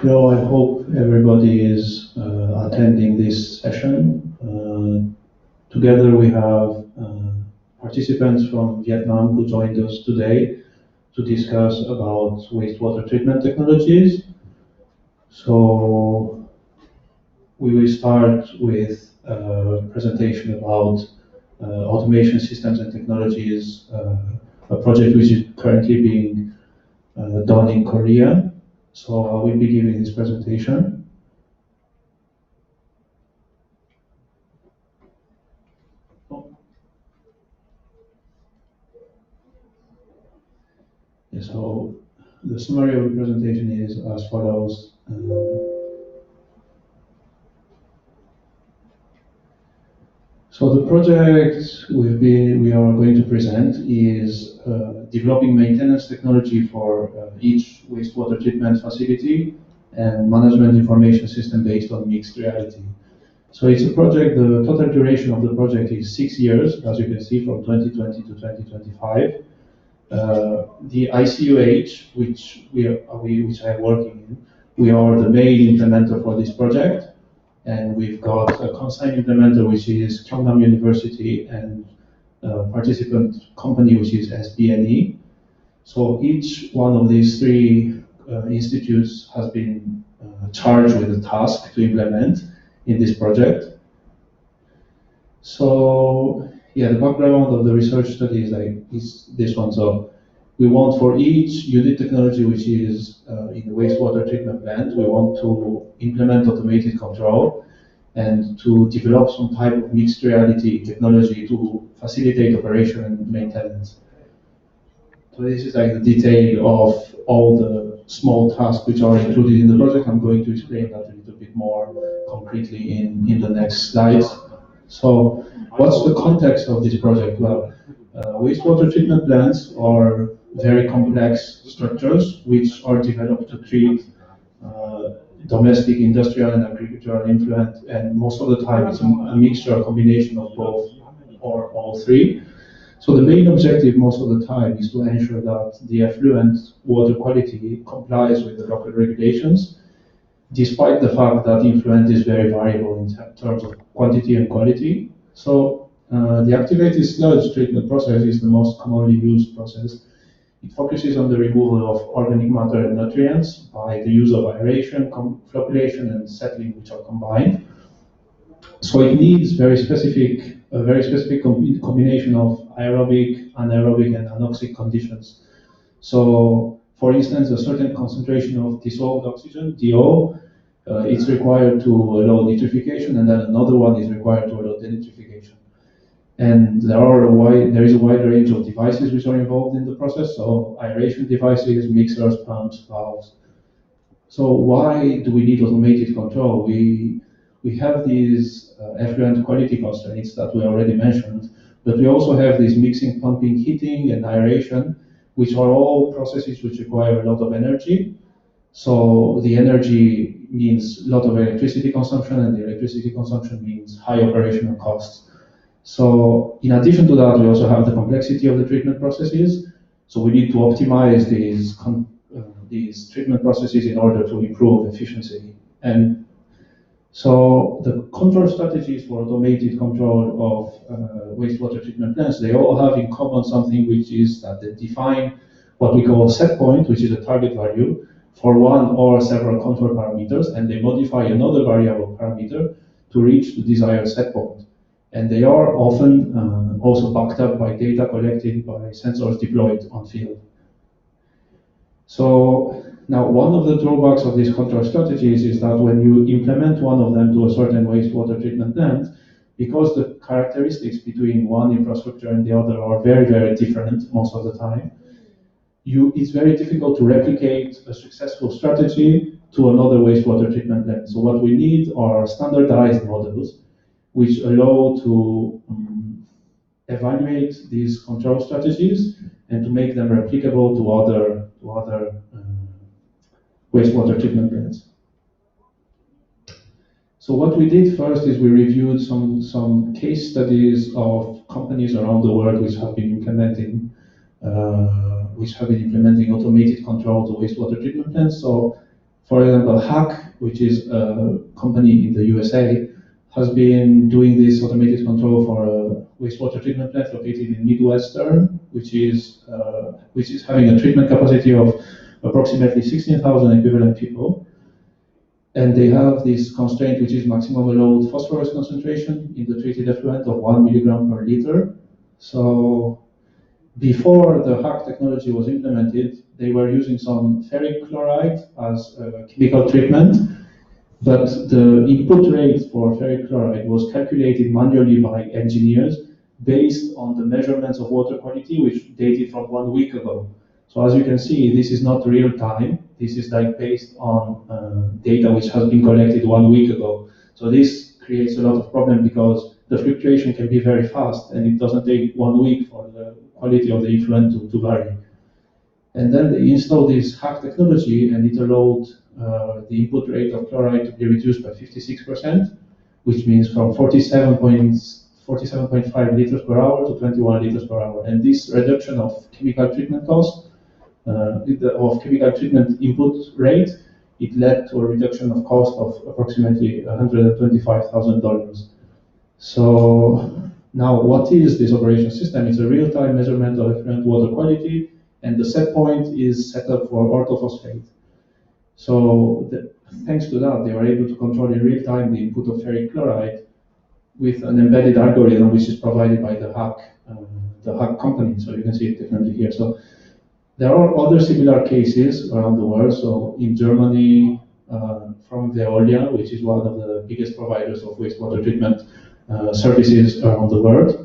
Hello, I hope everybody is attending this session. Together we have participants from Vietnam who joined us today to discuss about wastewater treatment technologies. So we will start with a presentation about automation systems and technologies, a project which is currently being done in Korea. So I will be giving this presentation. So the summary of the presentation is as follows. So the project we are going to present is developing maintenance technology for each wastewater treatment facility and management information system based on mixed reality. So it's a project, the total duration of the project is 6 years, as you can see, from 2020 to 2025. The ICUH, which I am working in, we are the main implementer for this project. And we've got a consigned implementer, which is Gyeongnam University, and a participant company, which is SBNE. So each one of these three institutes has been charged with a task to implement in this project. So yeah, the background of the research study is this one. So we want for each unit technology which is in the wastewater treatment plant, we want to implement automated control and to develop some type of mixed reality technology to facilitate operation and maintenance. So this is like the detail of all the small tasks which are included in the project. I'm going to explain that a little bit more concretely in the next slides. So what's the context of this project? Well, wastewater treatment plants are very complex structures which are developed to treat domestic, industrial, and agricultural influent, and most of the time it's a mixture, a combination of both or all three. So the main objective most of the time is to ensure that the effluent water quality complies with the local regulations, despite the fact that influent is very variable in terms of quantity and quality. So the activated sludge treatment process is the most commonly used process. It focuses on the removal of organic matter and nutrients by the use of aeration, flocculation, and settling, which are combined. So it needs a very specific combination of aerobic, anaerobic, and anoxic conditions. So, for instance, a certain concentration of dissolved oxygen, DO, it's required to allow nitrification, and then another one is required to allow denitrification. And there is a wide range of devices which are involved in the process, so aeration devices, mixers, pumps, valves. So why do we need automated control? We have these effluent quality constraints that we already mentioned, but we also have these mixing, pumping, heating, and aeration, which are all processes which require a lot of energy. So the energy means a lot of electricity consumption, and the electricity consumption means high operational costs. So in addition to that, we also have the complexity of the treatment processes. So we need to optimize these treatment processes in order to improve efficiency. And so the control strategies for automated control of wastewater treatment plants, they all have in common something, which is that they define what we call set point, which is a target value for one or several control parameters, and they modify another variable parameter to reach the desired set point. And they are often also backed up by data collected by sensors deployed on field. So now one of the drawbacks of these control strategies is that when you implement one of them to a certain wastewater treatment plant, because the characteristics between one infrastructure and the other are very, very different most of the time, it's very difficult to replicate a successful strategy to another wastewater treatment plant. So what we need are standardized models which allow to evaluate these control strategies and to make them replicable to other wastewater treatment plants. So what we did first is we reviewed some case studies of companies around the world which have been implementing automated control to wastewater treatment plants. So For example, HAC, which is a company in the USA, has been doing this automated control for a wastewater treatment plant located in Midwestern, which is having a treatment capacity of approximately 16,000 equivalent people. And they have this constraint, which is maximum allowed phosphorus concentration in the treated effluent of 1 milligram per liter. So before the HAC technology was implemented, they were using some ferric chloride as a chemical treatment, but the input rate for ferric chloride was calculated manually by engineers based on the measurements of water quality, which dated from 1 week ago. So as you can see, this is not real time. This is like based on data which has been collected 1 week ago. So this creates a lot of problem because the fluctuation can be very fast and it doesn't take 1 week for the quality of the effluent to vary. And then they installed this HAC technology and it allowed the input rate of chloride to be reduced by 56%, which means from 47.5 liters per hour to 21 liters per hour. And this reduction of chemical treatment cost, of chemical treatment input rate, it led to a reduction of cost of approximately $125,000. So now what is this operation system? It's a real-time measurement of effluent water quality, and the set point is set up for orthophosphate. So thanks to that, they were able to control in real time the input of ferric chloride with an embedded algorithm which is provided by the HAC company. So you can see it definitely here. So there are other similar cases around the world. So in Germany, from Veolia, which is one of the biggest providers of wastewater treatment services around the world.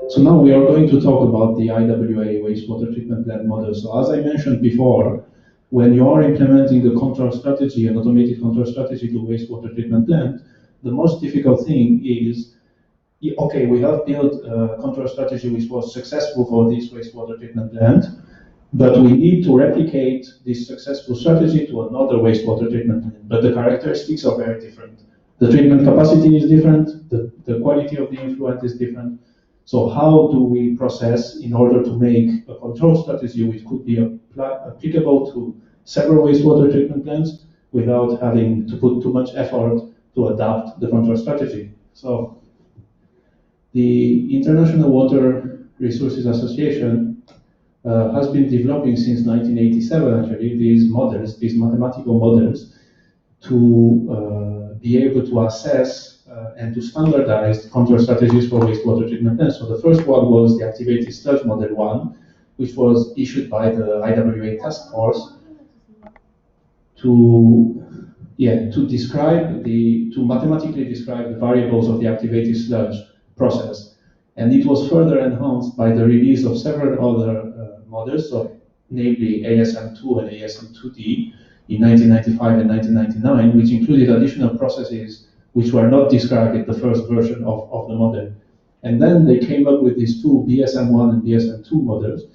So now we are going to talk about the IWA wastewater treatment plant model. So as I mentioned before, when you are implementing a control strategy, an automated control strategy to wastewater treatment plant, the most difficult thing is, okay, we have built a control strategy which was successful for this wastewater treatment plant, but we need to replicate this successful strategy to another wastewater treatment plant. But the characteristics are very different. The treatment capacity is different, the quality of the effluent is different. So how do we process in order to make a control strategy which could be applicable to several wastewater treatment plants without having to put too much effort to adapt the control strategy? So the International Water Resources Association has been developing since 1987 actually these models, these mathematical models, to be able to assess and to standardize control strategies for wastewater treatment plants. So the first one was the activated sludge model 1, which was issued by the IWA task force to mathematically describe the variables of the activated sludge process. And it was further enhanced by the release of several other models, so namely ASM2 and ASM2D in 1995 and 1999, which included additional processes which were not described in the first version of the model. And then they came up with these two BSM1 and BSM2 models.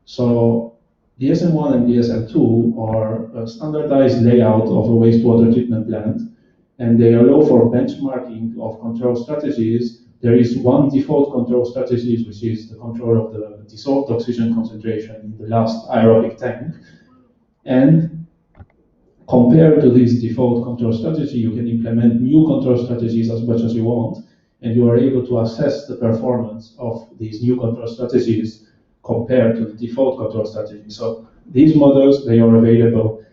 So BSM1 and BSM2 are a standardized layout of a wastewater treatment plant, and they allow for benchmarking of control strategies. There is one default control strategy, which is the control of the dissolved oxygen concentration in the last aerobic tank. And compared to this default control strategy, you can implement new control strategies as much as you want, and you are able to assess the performance of these new control strategies compared to the default control strategy. So these models, they are available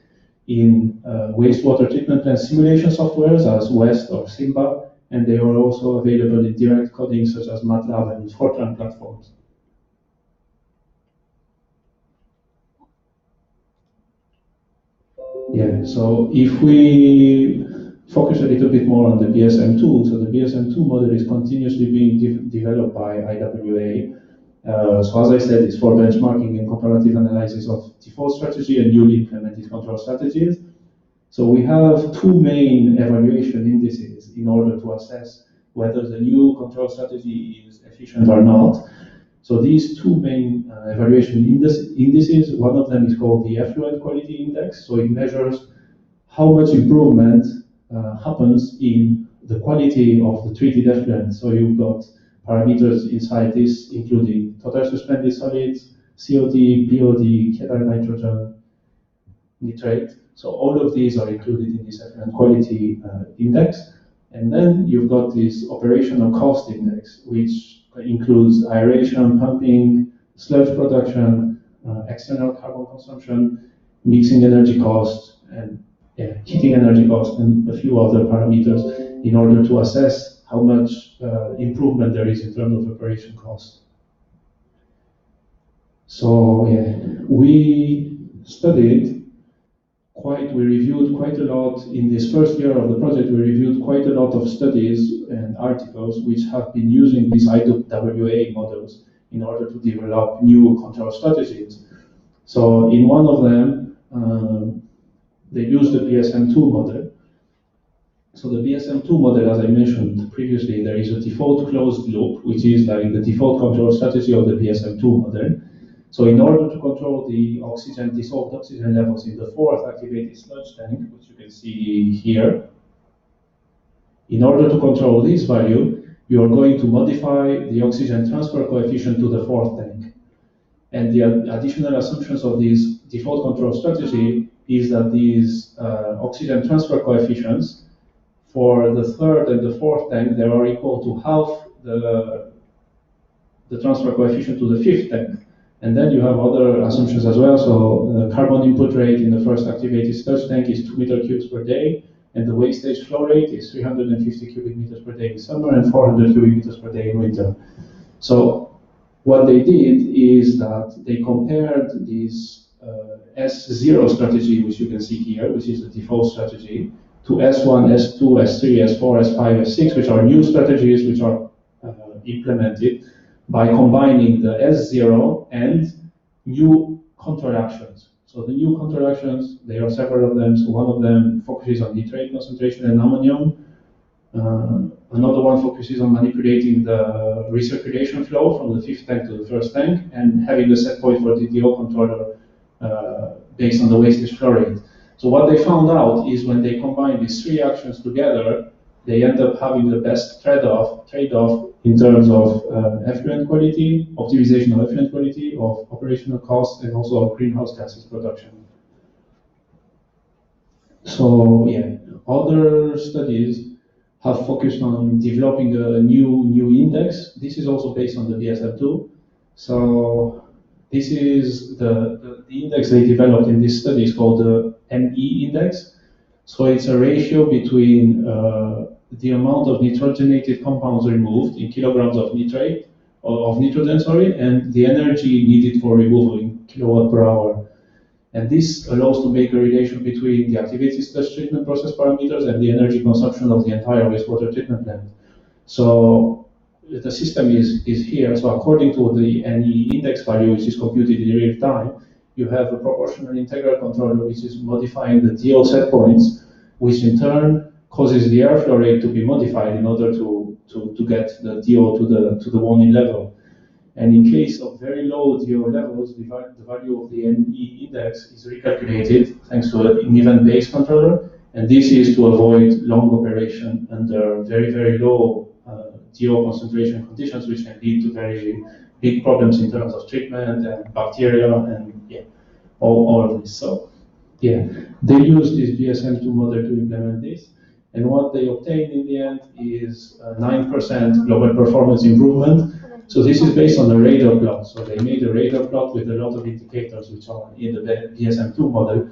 in wastewater treatment plant simulation softwares as West or Simba, and they are also available in direct coding such as MATLAB and Fortran platforms. Yeah, so if we focus a little bit more on the BSM2, so the BSM2 model is continuously being developed by IWA. So as I said, it's for benchmarking and comparative analysis of default strategy and newly implemented control strategies. So we have two main evaluation indices in order to assess whether the new control strategy is efficient or not. So these two main evaluation indices, one of them is called the effluent quality index. So it measures how much improvement happens in the quality of the treated effluent. So you've got parameters inside this, including total suspended solids, COD, BOD, ketone nitrogen, nitrate. So all of these are included in this effluent quality index. And then you've got this operational cost index, which includes aeration, pumping, sludge production, external carbon consumption, mixing energy cost, and heating energy cost, and a few other parameters in order to assess how much improvement there is in terms of operation cost. So we reviewed quite a lot in this first year of the project. We reviewed quite a lot of studies and articles which have been using these IWA models in order to develop new control strategies. So in one of them, they used the BSM2 model. So the BSM2 model, as I mentioned previously, there is a default closed loop, which is like the default control strategy of the BSM2 model. So in order to control the dissolved oxygen levels in the fourth activated sludge tank, which you can see here, in order to control this value, you are going to modify the oxygen transfer coefficient to the fourth tank. And the additional assumptions of this default control strategy is that these oxygen transfer coefficients for the third and the fourth tank, they are equal to half the transfer coefficient to the fifth tank. And then you have other assumptions as well. So the carbon input rate in the first activated sludge tank is 2 meter cubes per day, and the waste stage flow rate is 350 cubic meters per day in summer and 400 cubic meters per day in winter. So what they did is that they compared this S0 strategy, which you can see here, which is the default strategy, to S1, S2, S3, S4, S5, S6, which are new strategies which are implemented by combining the S0 and new control actions. So the new control actions, there are several of them. So one of them focuses on nitrate concentration and ammonium. Another one focuses on manipulating the recirculation flow from the fifth tank to the first tank and having a set point for the DO controller based on the wastage flow rate. So what they found out is when they combine these three actions together, they end up having the best trade-off in terms of effluent quality, optimization of effluent quality, of operational costs, and also of greenhouse gases production. So other studies have focused on developing a new index. This is also based on the BSM2. So this is the index they developed in this study is called the ME index. So it's a ratio between the amount of nitrogenated compounds removed in kilograms of nitrate, of nitrogen, and the energy needed for removal in kilowatt per hour. And this allows to make a relation between the activated sludge treatment process parameters and the energy consumption of the entire wastewater treatment plant. So the system is here. So according to the NE index value, which is computed in real time, you have a proportional integral controller which is modifying the DO set points, which in turn causes the airflow rate to be modified in order to get the DO to the warning level. And in case of very low DO levels, the value of the NE index is recalculated thanks to an event-based controller, and this is to avoid long operation under very, very low DO concentration conditions, which can lead to very big problems in terms of treatment and bacteria and all of this. So they use this BSM2 model to implement this. And what they obtained in the end is 9% global performance improvement. So this is based on the radar plot. So they made a radar plot with a lot of indicators which are in the BSM2 model.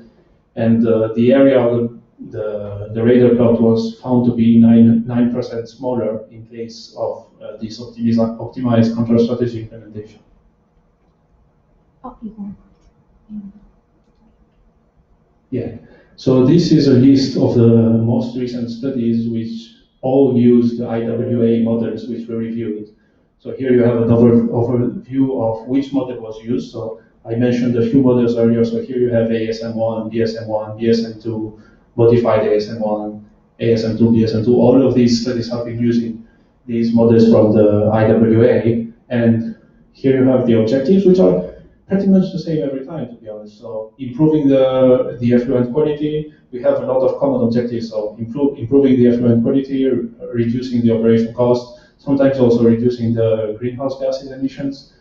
And the area of the radar plot was found to be 9% smaller in case of this optimized control strategy implementation. So this is a list of the most recent studies which all use the IWA models which were reviewed. So here you have an overview of which model was used. So I mentioned a few models earlier. So here you have ASM1, BSM1, BSM2, modified ASM1, ASM2, BSM2. All of these studies have been using these models from the IWA. And here you have the objectives, which are pretty much the same every time, to be honest. So improving the effluent quality, we have a lot of common objectives. So improving the effluent quality, reducing the operation cost, sometimes also reducing the greenhouse gases emissions.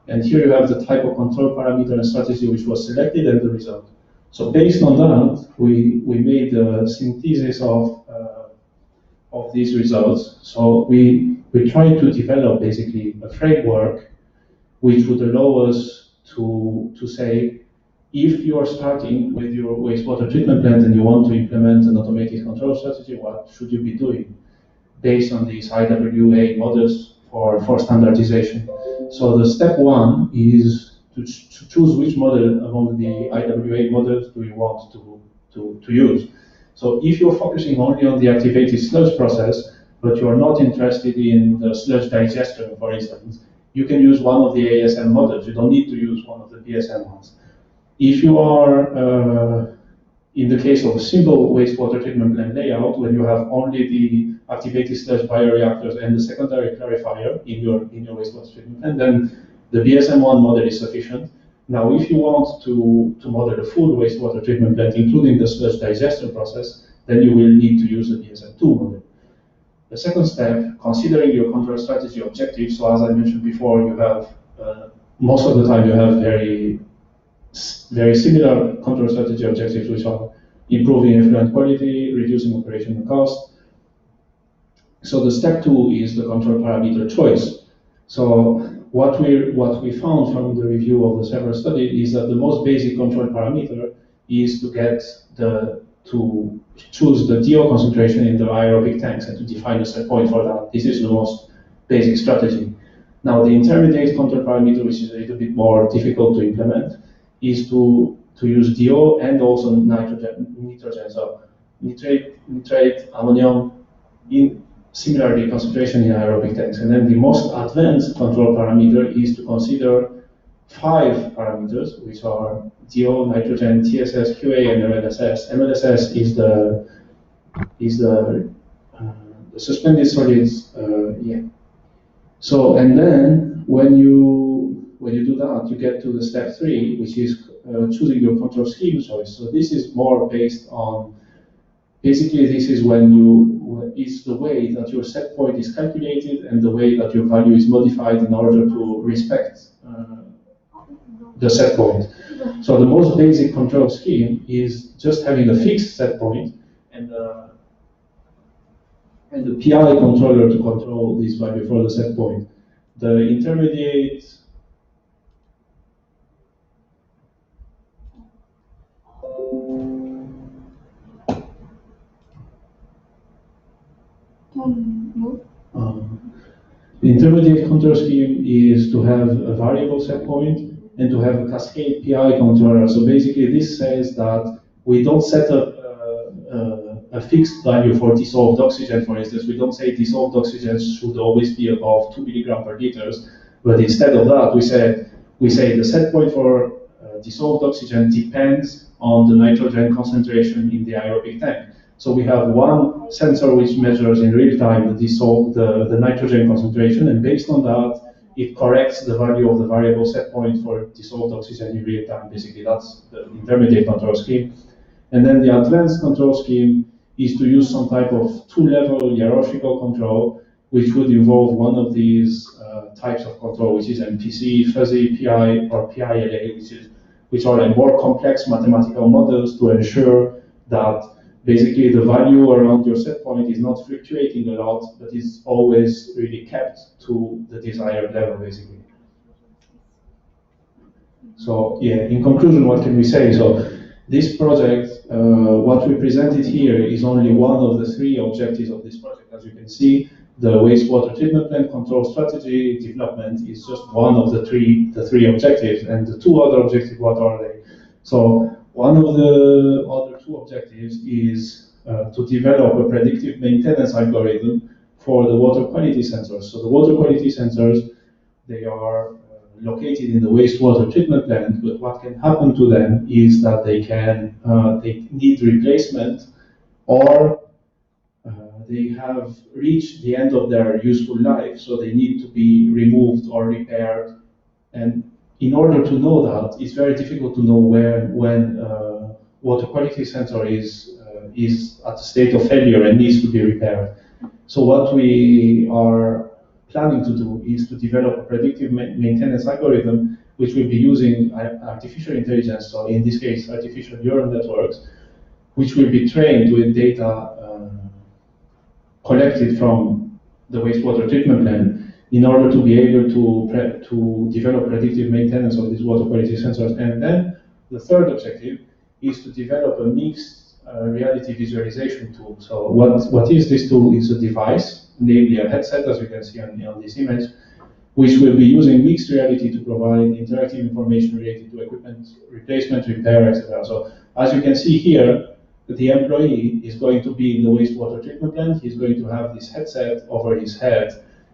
And here you have the type of control parameter and strategy which was selected and the result. So based on that, we made a synthesis of these results. So we tried to develop basically a framework which would allow us to say, if you are starting with your wastewater treatment plant and you want to implement an automated control strategy, what should you be doing based on these IWA models for standardization? So the step one is to choose which model among the IWA models do you want to use. So if you're focusing only on the activated sludge process, but you're not interested in the sludge digestion, for instance, you can use one of the ASM models. You don't need to use one of the BSM ones. If you are, in the case of a simple wastewater treatment plant layout, when you have only the activated sludge bioreactors and the secondary clarifier in your wastewater treatment plant, then the BSM1 model is sufficient. Now, if you want to model the full wastewater treatment plant, including the sludge digestion process, then you will need to use the BSM2 model. The second step, considering your control strategy objectives, so as I mentioned before, you have, most of the time you have very similar control strategy objectives, which are improving effluent quality, reducing operational cost. So the step two is the control parameter choice. So what we found from the review of the several studies is that the most basic control parameter is to choose the DO concentration in the aerobic tanks and to define a set point for that. This is the most basic strategy. Now the intermediate control parameter, which is a little bit more difficult to implement, is to use DO and also nitrogen, so nitrate, ammonium, in similarly concentration in aerobic tanks. And then the most advanced control parameter is to consider 5 parameters, which are DO, nitrogen, TSS, QA, and MLSS. MLSS is the suspended solids. So, and then when you do that, you get to the step 3, which is choosing your control scheme choice. So this is more based on, basically this is it's the way that your set point is calculated and the way that your value is modified in order to respect the set point. So the most basic control scheme is just having a fixed set point and the PI controller to control this value for the set point. The intermediate the intermediate control scheme is to have a variable set point and to have a cascade PI controller. So basically this says that we don't set up a fixed value for dissolved oxygen, for instance. We don't say dissolved oxygen should always be above 2 milligrams per liters, but instead of that we say the set point for dissolved oxygen depends on the nitrogen concentration in the aerobic tank. So we have one sensor which measures in real time the nitrogen concentration, and based on that, it corrects the value of the variable set point for dissolved oxygen in real time. Basically, that's the intermediate control scheme. And then the advanced control scheme is to use some type of 2-level hierarchical control, which would involve one of these types of control, which is MPC, fuzzy PI, or PILA, which are like more complex mathematical models to ensure that basically the value around your set point is not fluctuating a lot, but is always really kept to the desired level, basically. So yeah, in conclusion, what can we say? So this project, what we presented here is only one of the 3 objectives of this project. As you can see, the wastewater treatment plant control strategy development is just one of the three objectives, and the 2 other objectives, what are they? So one of the other 2 objectives is to develop a predictive maintenance algorithm for the water quality sensors. So the water quality sensors, they are located in the wastewater treatment plant, but what can happen to them is that they need replacement, or they have reached the end of their useful life, so they need to be removed or repaired. And in order to know that, it's very difficult to know when water quality sensor is at a state of failure and needs to be repaired. So what we are planning to do is to develop a predictive maintenance algorithm which will be using artificial intelligence, so in this case, artificial neural networks, which will be trained with data collected from the wastewater treatment plant in order to be able to develop predictive maintenance of these water quality sensors. And then the third objective is to develop a mixed reality visualization tool. So what is this tool? Is a device, namely a headset, as you can see on this image, which will be using mixed reality to provide interactive information related to equipment replacement, repair, etc. So as you can see here, the employee is going to be in the wastewater treatment plant. He's going to have this headset over his head,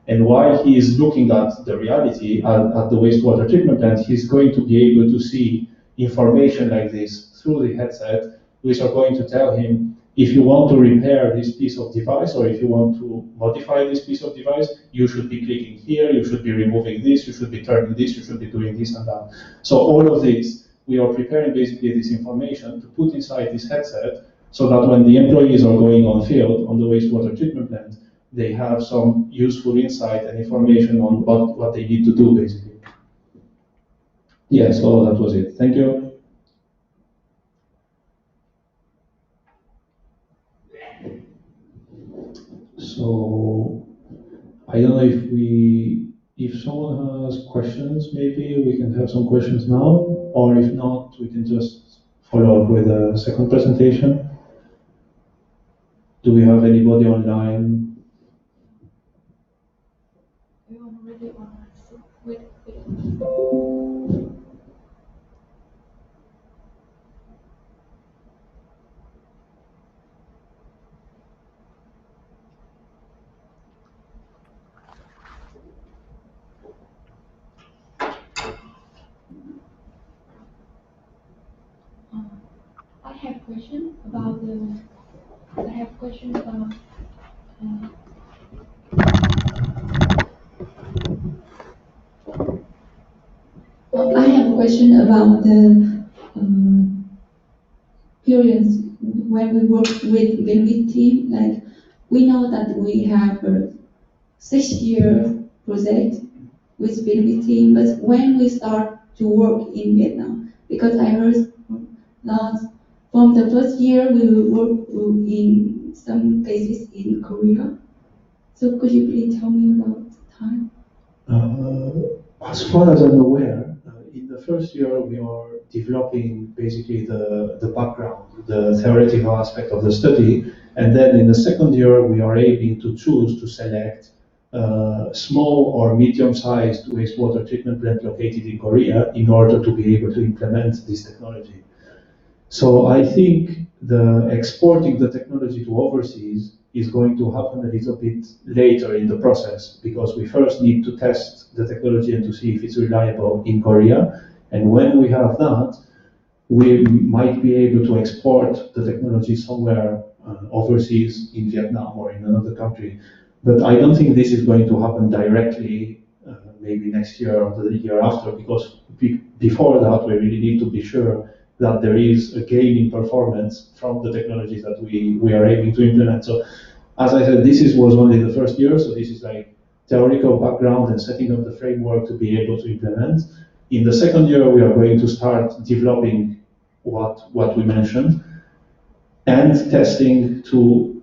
and while he is looking at the reality at the wastewater treatment plant, he's going to be able to see information like this through the headset, which are going to tell him, if you want to repair this piece of device, or if you want to modify this piece of device, you should be clicking here, you should be removing this, you should be turning this, you should be doing this and that. So all of this, we are preparing basically this information to put inside this headset, so that when the employees are going on field on the wastewater treatment plant, they have some useful insight and information on what they need to do, basically. Yeah, so that was it. Thank you. So I don't know if someone has questions, maybe we can have some questions now, or if not, we can just follow up with a second presentation. Do we have anybody online? Everyone already online, so wait. I have a question about I have a question about the periods when we work with team. Like, we know that we have a 6-year project with team, but when we start to work in Vietnam, because I heard that from the first year we will work in some cases in Korea. So could you please tell me about the time? As far as I'm aware, in the first year we are developing basically the background, the theoretical aspect of the study, and then in the second year we are aiming to choose to select small or medium-sized wastewater treatment plant located in Korea in order to be able to implement this technology. So I think the exporting the technology to overseas is going to happen a little bit later in the process, because we first need to test the technology and to see if it's reliable in Korea. And when we have that, we might be able to export the technology somewhere overseas in Vietnam or in another country. But I don't think this is going to happen directly, maybe next year or the year after, because before that we really need to be sure that there is a gain in performance from the technologies that we are aiming to implement. So, as I said, this was only the first year, so this is like theoretical background and setting up the framework to be able to implement. In the second year, we are going to start developing what we mentioned and testing to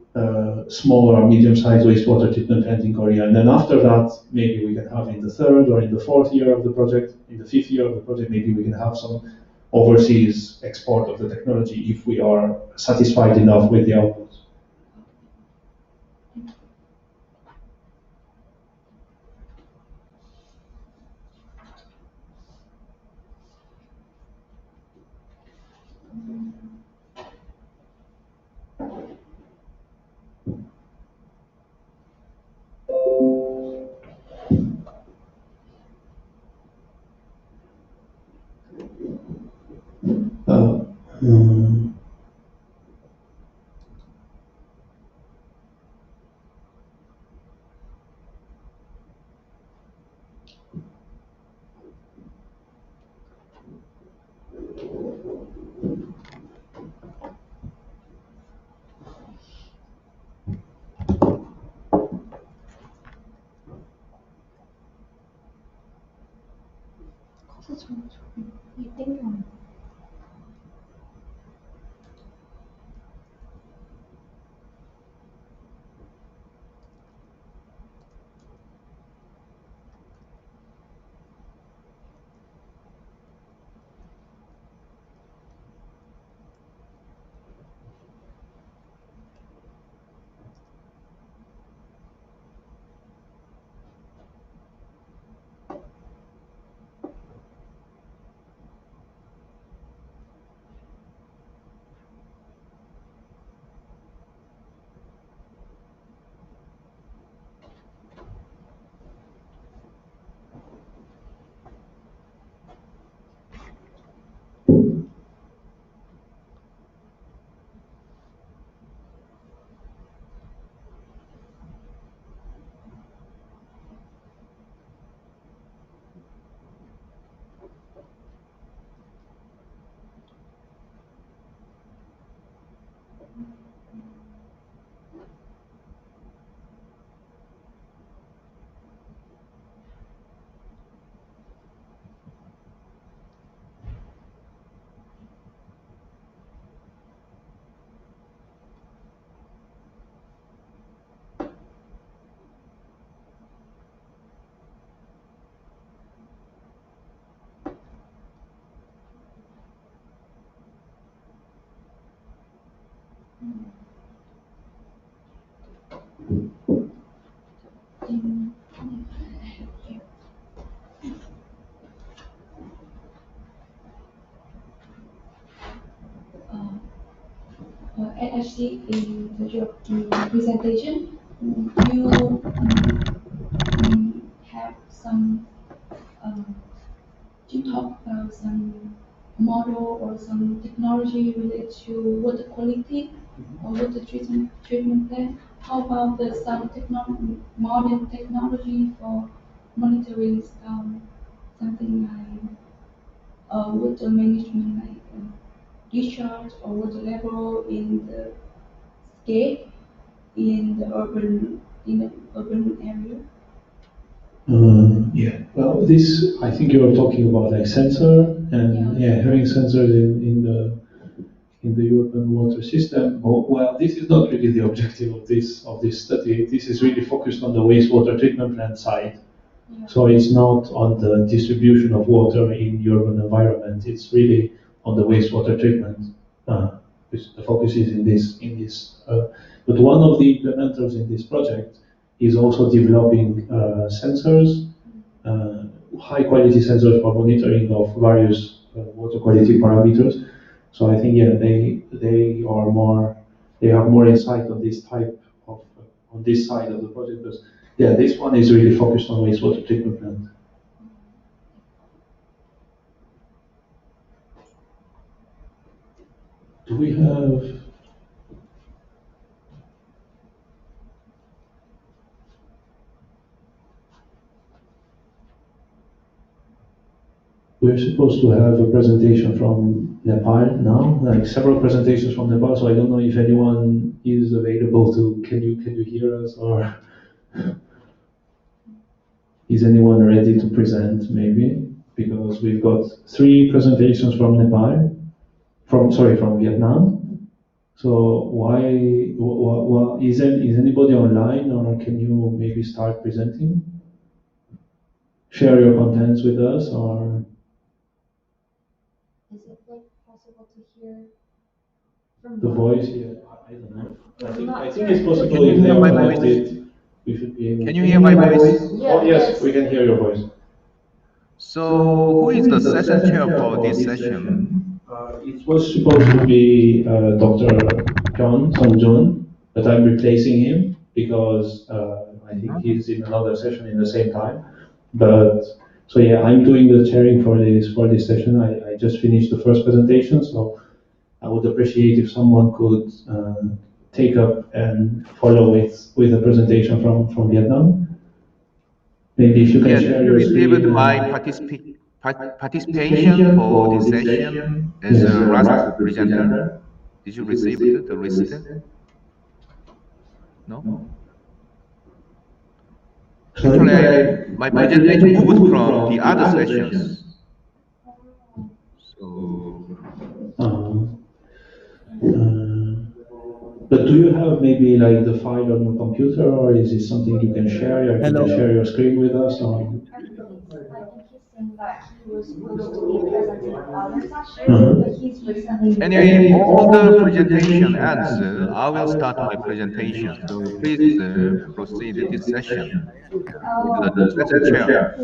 small or medium-sized wastewater treatment plant in Korea. And then after that, maybe we can have in the third or in the fourth year of the project, in the fifth year of the project, maybe we can have some overseas export of the technology if we are satisfied enough with the outputs. Actually, in your presentation, you have some, you talk about some model or some technology related to water quality or water treatment plant. How about some modern technology for monitoring something like water management, like discharge or water level in the scape in the urban area? Yeah, well, this, I think you are talking about like sensor and having sensors in the urban water system. Well, this is not really the objective of this study. This is really focused on the wastewater treatment plant side. Yeah. So it's not on the distribution of water in urban environment. It's really on the wastewater treatment. Which the focus is in this. But one of the implementers in this project is also developing sensors, high quality sensors for monitoring of various water quality parameters. So I think they have more insight on this type of on this side of the project. But yeah, this one is really focused on wastewater treatment plant. Do we have? We're supposed to have a presentation from Nepal now, like several presentations from Nepal. So I don't know if anyone is available to. Can you hear us, or is anyone ready to present? Maybe because we've got 3 presentations from Nepal, from Vietnam. So why? Is anybody online, or can you maybe start presenting? Share your contents with us, or? Is it possible to hear from The voice, yeah, I don't know. I think it's Can possible you if they hear are my voice? connected, we should be able. Can you hear my voice? Oh, yes, we can hear your voice. So, who is the session chair for this session? It was supposed to be Dr. John Song-jun, but I'm replacing him because I think he's in another session in the same time. But so yeah, I'm doing the chairing for this session. I just finished the first presentation, so I would appreciate if someone could take up and follow with a presentation from Vietnam. Maybe if you can share your screen. Received my participation for this session as a last presenter. Did you receive the list? No? Actually, my presentation moved from the other sessions. So, but do you have maybe like the file on your computer, or is it something you can share? You can share your screen with us, or? I think he's saying that he was supposed to be present in other session, but he's recently. anyway, all the presentation ends. I will start my presentation. So please proceed this session. The session chair.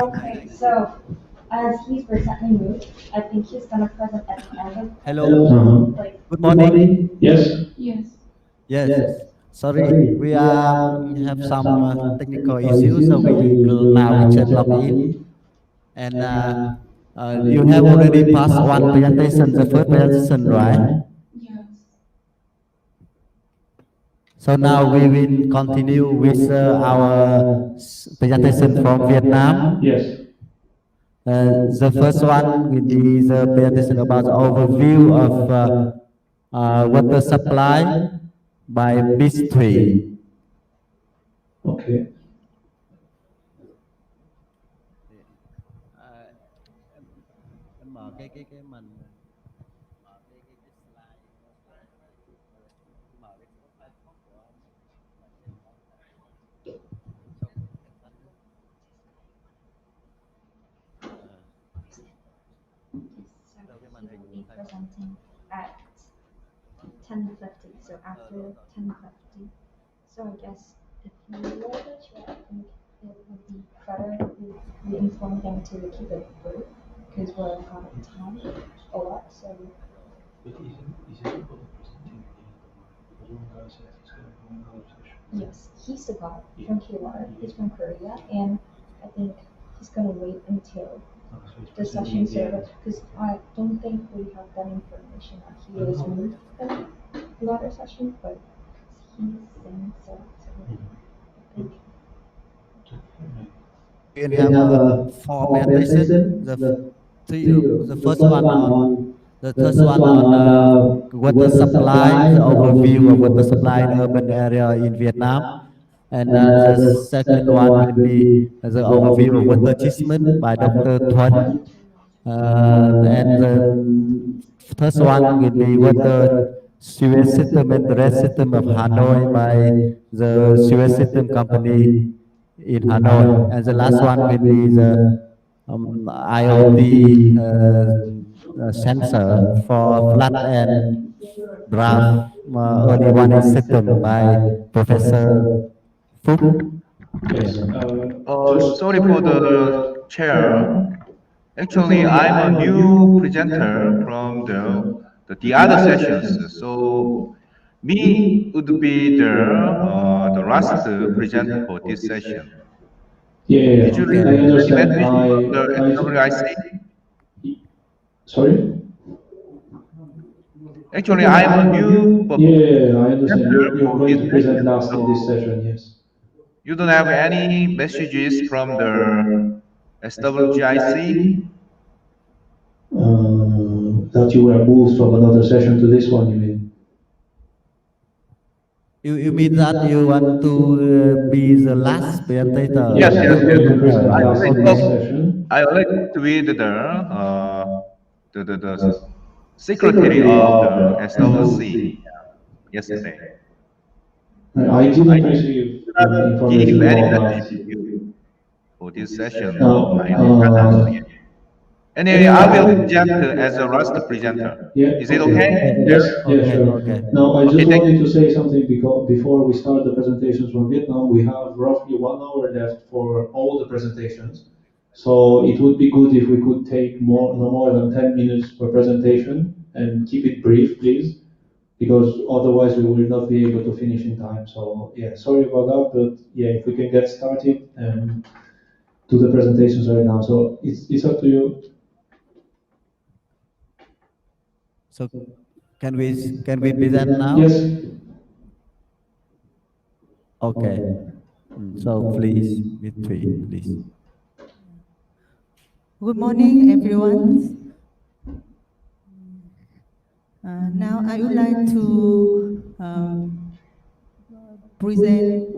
Okay, so as he's recently moved, I think he's gonna present at the end of. Hello. Like, Good morning. Yes. Yes. Yes. Sorry, we have some technical issues, so now we just log in. And you have already passed one presentation, the first presentation, right? Yes. So now we will continue with our presentation from Vietnam. Yes. The first one will be the presentation about the overview of water supply by this tree. Okay. He will be presenting at 10:50, so after 10:50. So I guess if you were the chair, I think it would be better if we inform them to keep it brief, because we're out of time a lot, so. Yes, he's the guy from KR, he's from Korea, and I think he's gonna wait until the session server, because I don't think we have that information that he is moved in the other session, but he's saying so. I think We have four presentations. The first one on water supply, the overview of water supply in urban area in Vietnam. And the second one will be the overview of water treatment by Dr. Thuan. And the first one will be water sewage system and drainage system of Hanoi by the sewage system company in Hanoi. And the last one will be the IoT sensor for flood and drought early warning system by Professor Phúc. Yes. Sorry for the chair. Actually, I'm a new presenter from the other sessions. So me would be the last presenter for this session. Yeah, Usually, I understand. the SWIC. Sorry? Actually, I'm a new Yeah, I understand. You're for going to this present session. last in this So session, yes. you don't have any messages from the SWGIC? That you were moved from another session to this one, you mean? You mean that you want to be the last presenter? Yes, yes, You're yes. going to present last in this Okay. session. I already with the secretary of the SWC yesterday. I didn't receive Give information any about message that. to you for this session of No, my presence. Anyway, I will present as a last presenter. yeah, Is it okay. okay? Yes, yeah, Okay, sure. okay. Now, I Okay, just thank wanted to say something because before we start the presentations from Vietnam, we have roughly 1 hour left for all the presentations. So it would be good if we could take no more than 10 minutes per presentation and keep it brief, please, because otherwise we will not be able to finish in time. So yeah, sorry about that, but yeah, if we can get started and do the presentations right now. So it's up to you. So can we present now? Yes. Okay. So please, please. Good morning, everyone. Now I would like to present.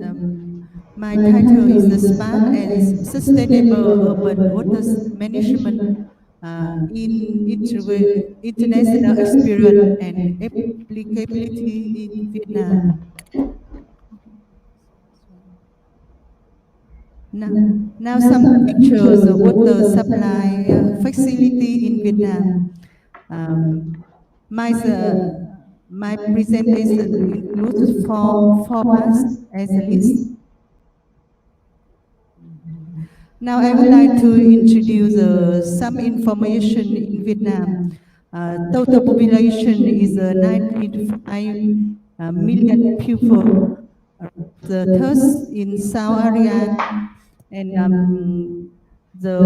My title is the Smart and Sustainable Urban Water Management in International Experience and Applicability in Vietnam. Now some pictures of water supply facility in Vietnam. My presentation includes four parts as a list. Now I would like to introduce some information in Vietnam. Total population is 9.5 million people. The third in South Area, and the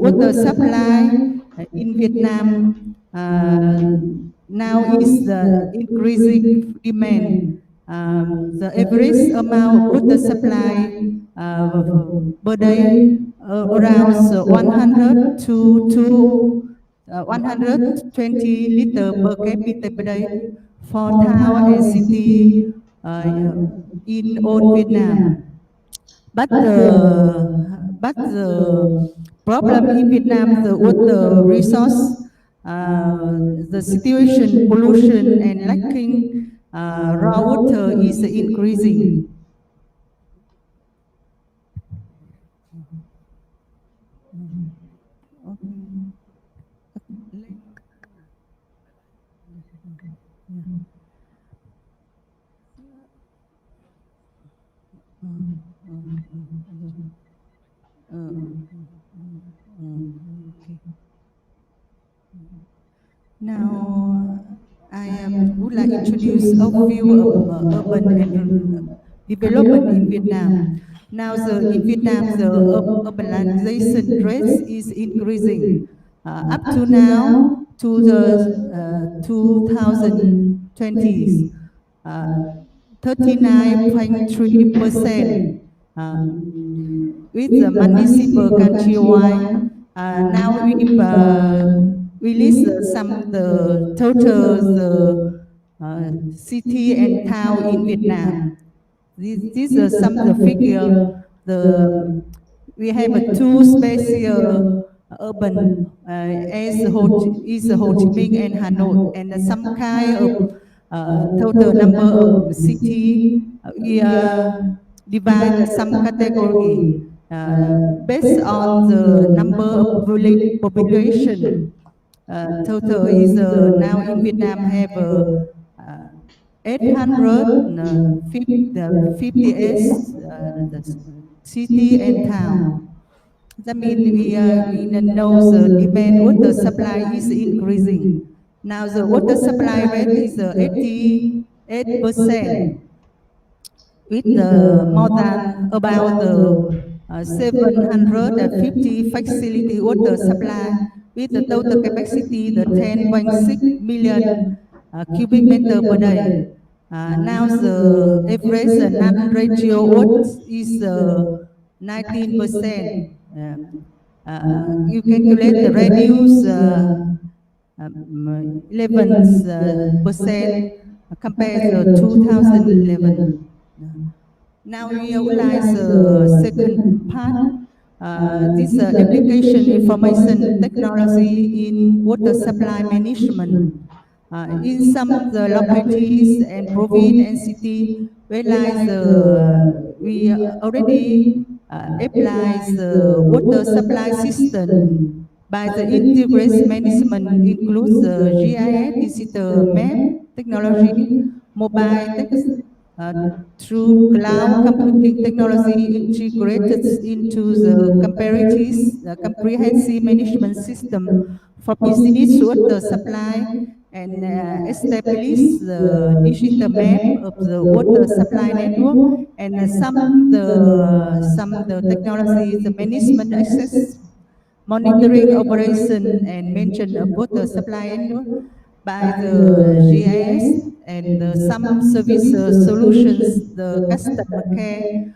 water supply in Vietnam now is the increasing demand. The average amount of water supply per day around 100 to 120 liter per capita per day for town and city in old Vietnam. But the problem in Vietnam, the water resource, the situation, pollution and lacking raw water is increasing. Now, I would like to introduce a view of urban and development in Vietnam. Now, in Vietnam, the urbanization rate is increasing. Up to now, to the 2020s, 39.3%. With the municipal countrywide, now we've released some the total city and town in Vietnam. These are some of the figure. We have two special urban as Ho Chi Minh and Hanoi, and some kind of total number of city. We divide some category based on the number of population. Total is now in Vietnam have 858 city and town. That means we know the demand water supply is increasing. Now the water supply rate is 88%, with more than about 750 facility water supply, with the total capacity the 10.6 million cubic meter per day. Now the average non-ratio watt is 19%. You calculate the reduce 11% compared to 2011. Now we utilize the second part. This application information technology in water supply management. In some of the localities and province and city, we already apply the water supply system by the integrated management includes the GIS digital map technology, mobile through cloud computing technology integrated into the comprehensive management system for business water supply, and establish the digital map of the water supply network, and some the technology, the management access, monitoring operation and maintenance of water supply network by the GIS, and some service solutions, the customer care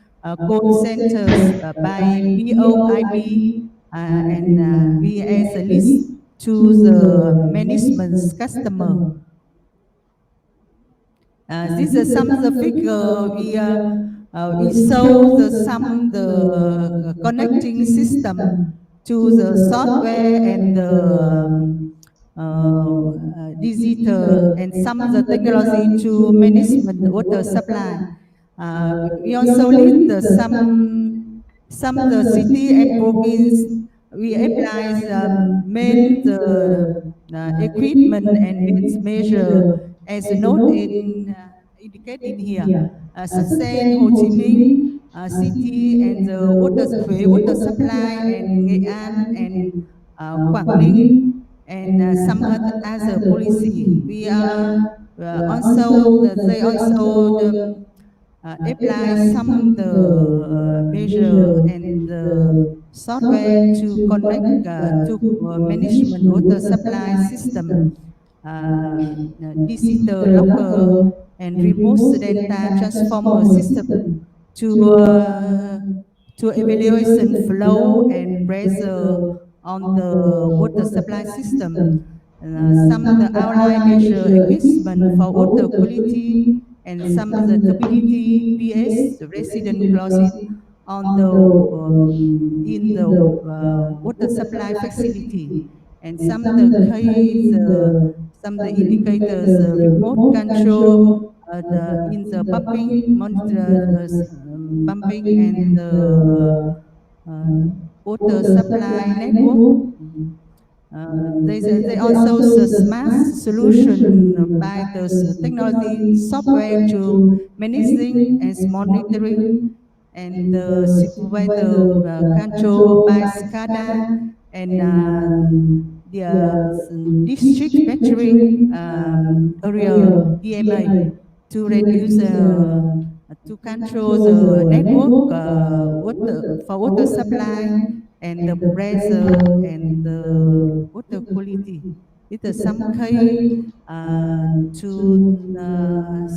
call centers by BOIB, and we as a list to the management's customer. These are some of the figure we saw the connecting system to the software and the digital and some of the technology to management water supply. We also list some of the city and province. We apply main equipment and measure as noted in indicated in here. Such as Ho Chi Minh city and the water supply, and Nghệ An and Quảng Ninh, and some other policy. We are they also apply some the measure and the software to connect to management water supply system, digital local and remote data transformer system to evaluation flow and pressure on the water supply system. Some of the outline measure equipment for water quality and some of the turbidity, pH, the resident clauses on the in the water supply facility, and some of the keys, some of the indicators, remote control, in the pumping, monitor pumping and the water supply network. They also smart solution by the technology software to managing and monitoring and the supervisor control by SCADA and the district metering area DMA to reduce to control the network for water supply and the pressure and the water quality. It is some key to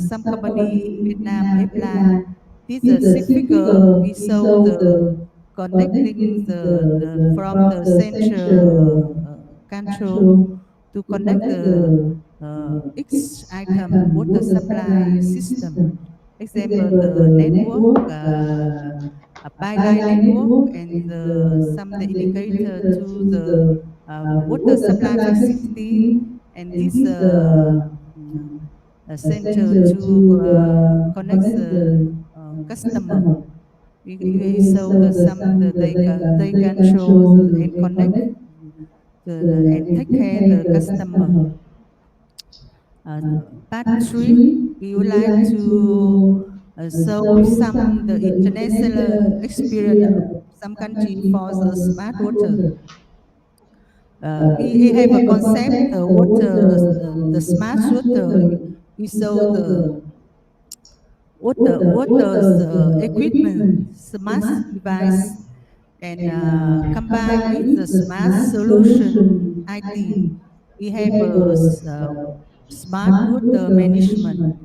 some company in Vietnam apply. This is a figure we saw the connecting the from the central control to connect the each item water supply system. Example, the network, a pipeline network, and some of the indicator to the water supply facility, and this center to connect the customer. We saw some they control and connect and take care the customer. Part 3, we would like to show some the international experience of some country for the smart water. We have a concept, the smart water. We saw the water equipment, smart device, and combined with the smart solution IT. We have a smart water management.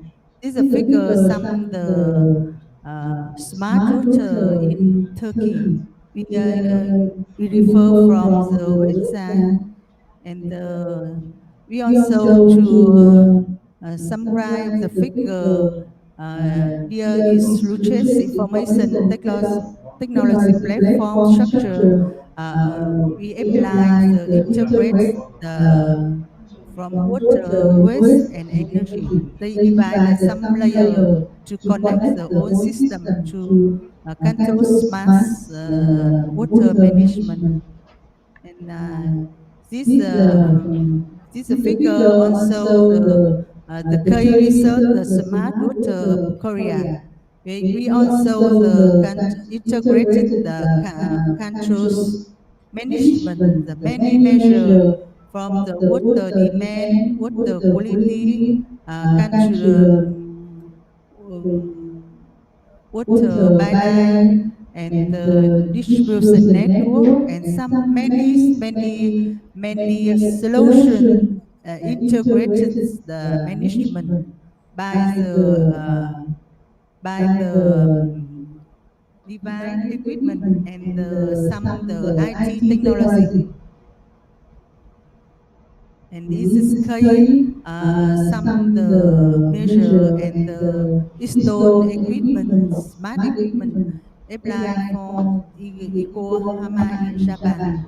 This is a figure some the smart water in Turkey. We refer from the website, and we also to summarize the figure. Here is Luce's information technology platform structure. We apply the integrate from water, waste, and energy. They divide some layer to connect the whole system to control smart water management. And this figure also the key research, the smart water Korea. We also integrated the controls management, the many measure from the water demand, water quality, water pipeline, and the distribution network, and some many solution integrated the management by the device equipment and some the IT technology. And this is key, some the measure and the installed equipment, smart equipment applied for Yokohama in Japan.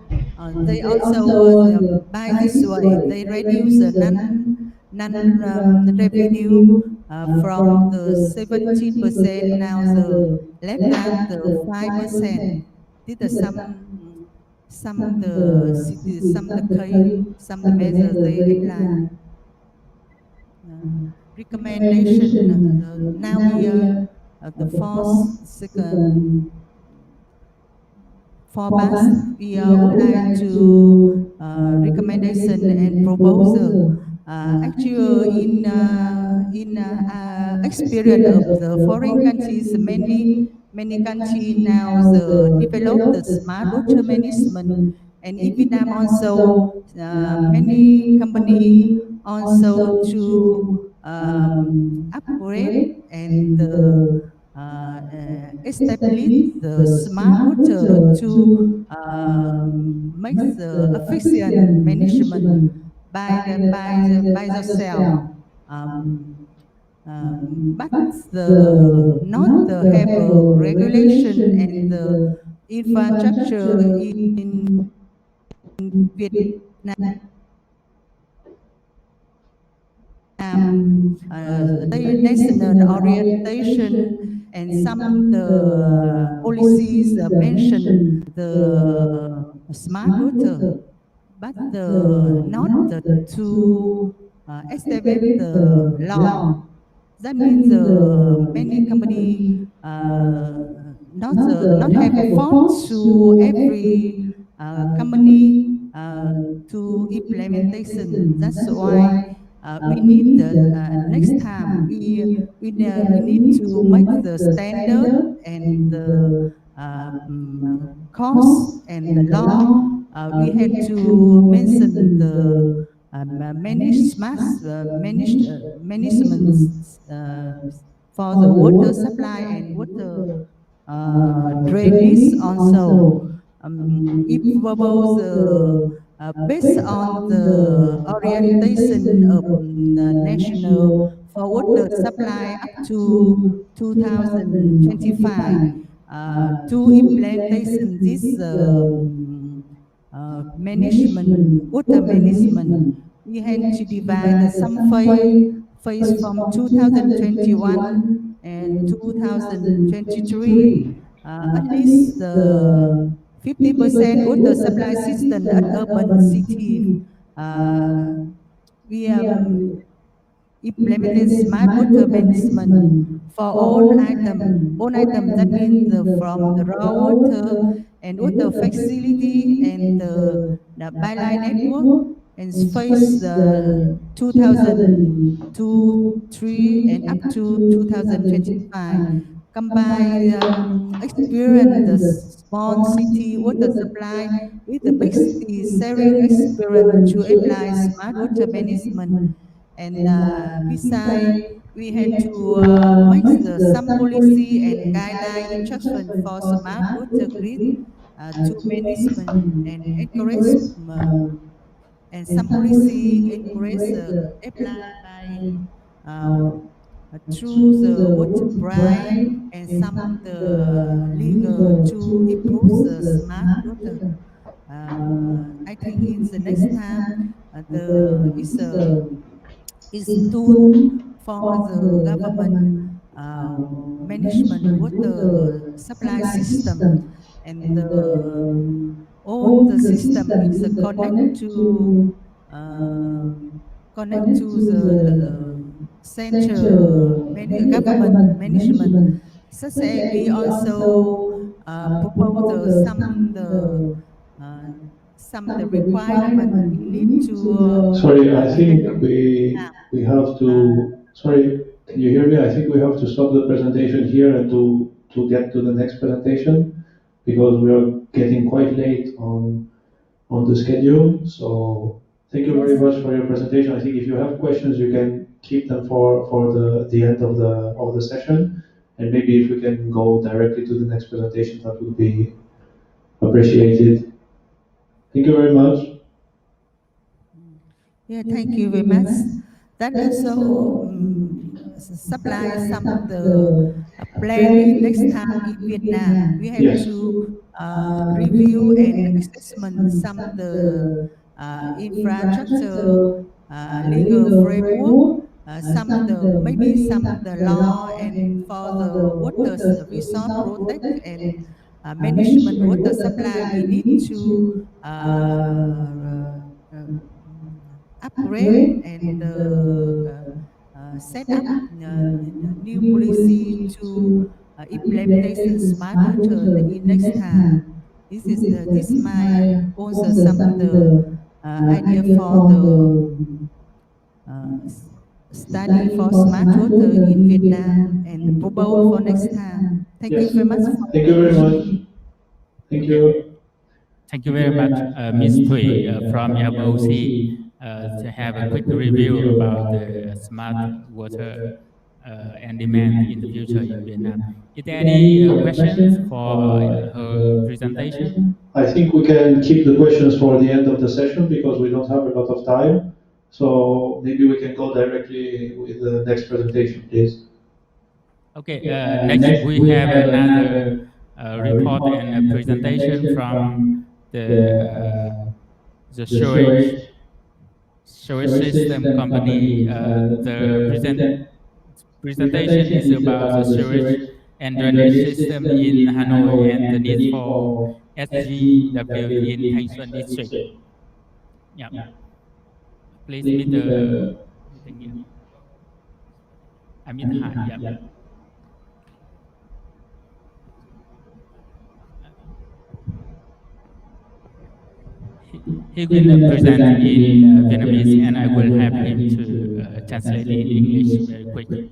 They also, by this way, they reduce the revenue from the 70% now the less than the 5%. This is some the cities, some the key, some the measures they apply. Recommendation now here the second for us, we would like to recommendation and proposal. Actually, in experience of the foreign countries, many countries now develop the smart water management, and in Vietnam also many company also to upgrade and establish the smart water to make the efficient management by yourself. But not have a regulation and the infrastructure in Vietnam. The national orientation and some the policies mention the smart water, but not to establish the law. That means many company not have effort to every company to implementation. That's why we need next time we need to make the standard and the cost and the law. We had to mention the management for the water supply and water drainage also. If was based on the orientation of the national for water supply up to 2025 to implementation this water management, we had to divide some phase from 2021 and 2023. At least 50% water supply system at urban city. We implemented smart water management for all items. All items that means from the raw water and water facility and the byline network and phase 2002, 3 and up to 2025. Combine experience the small city water supply with the big city sharing experience to apply smart water management. And besides, we had to make some policy and guideline instruction for smart water grid to management and encourage and some policy encourage applied by through the water price and some the legal to improve the smart water. I think in the next time is tool for the government management water supply system and all the system is connect to the central government management. Such as we also propose some the requirement we need to. Sorry, I think we have to. Sorry, can you hear me? I think we have to stop the presentation here and to get to the next presentation because we are getting quite late on the schedule. So thank you very much for your presentation. I think if you have questions, you can keep them for the end of the session, and maybe if we can go directly to the next presentation, that would be appreciated. Thank you very much. Yeah, thank you very much. That also supply some of the plan next time in Vietnam. We have Yes. to review and assessment some of the infrastructure, legal framework, maybe some of the law and for the water resource protect and management water supply. We need to upgrade and set up new policy to implementation smart water in next time. This is my also some of the idea for the study for smart water in Vietnam and propose for next time. Thank you very much. Thank you very much. Thank you. Thank you very much, Ms. Thuy from MOC, to have a quick review about the smart water and demand in the future in Vietnam. Is there any questions for her presentation? I think we can keep the questions for the end of the session because we don't have a lot of time. So maybe we can go directly with the next presentation, please. Okay, next we have another report and a presentation from the sewage system company. The presentation is about the sewage and drainage system in Hanoi and the need for SGW in Thanh Xuân district. Yeah. Please, Mr. Nguyen. Mr. Han, yeah. He will present in Vietnamese, and I will have him to translate in English very quickly.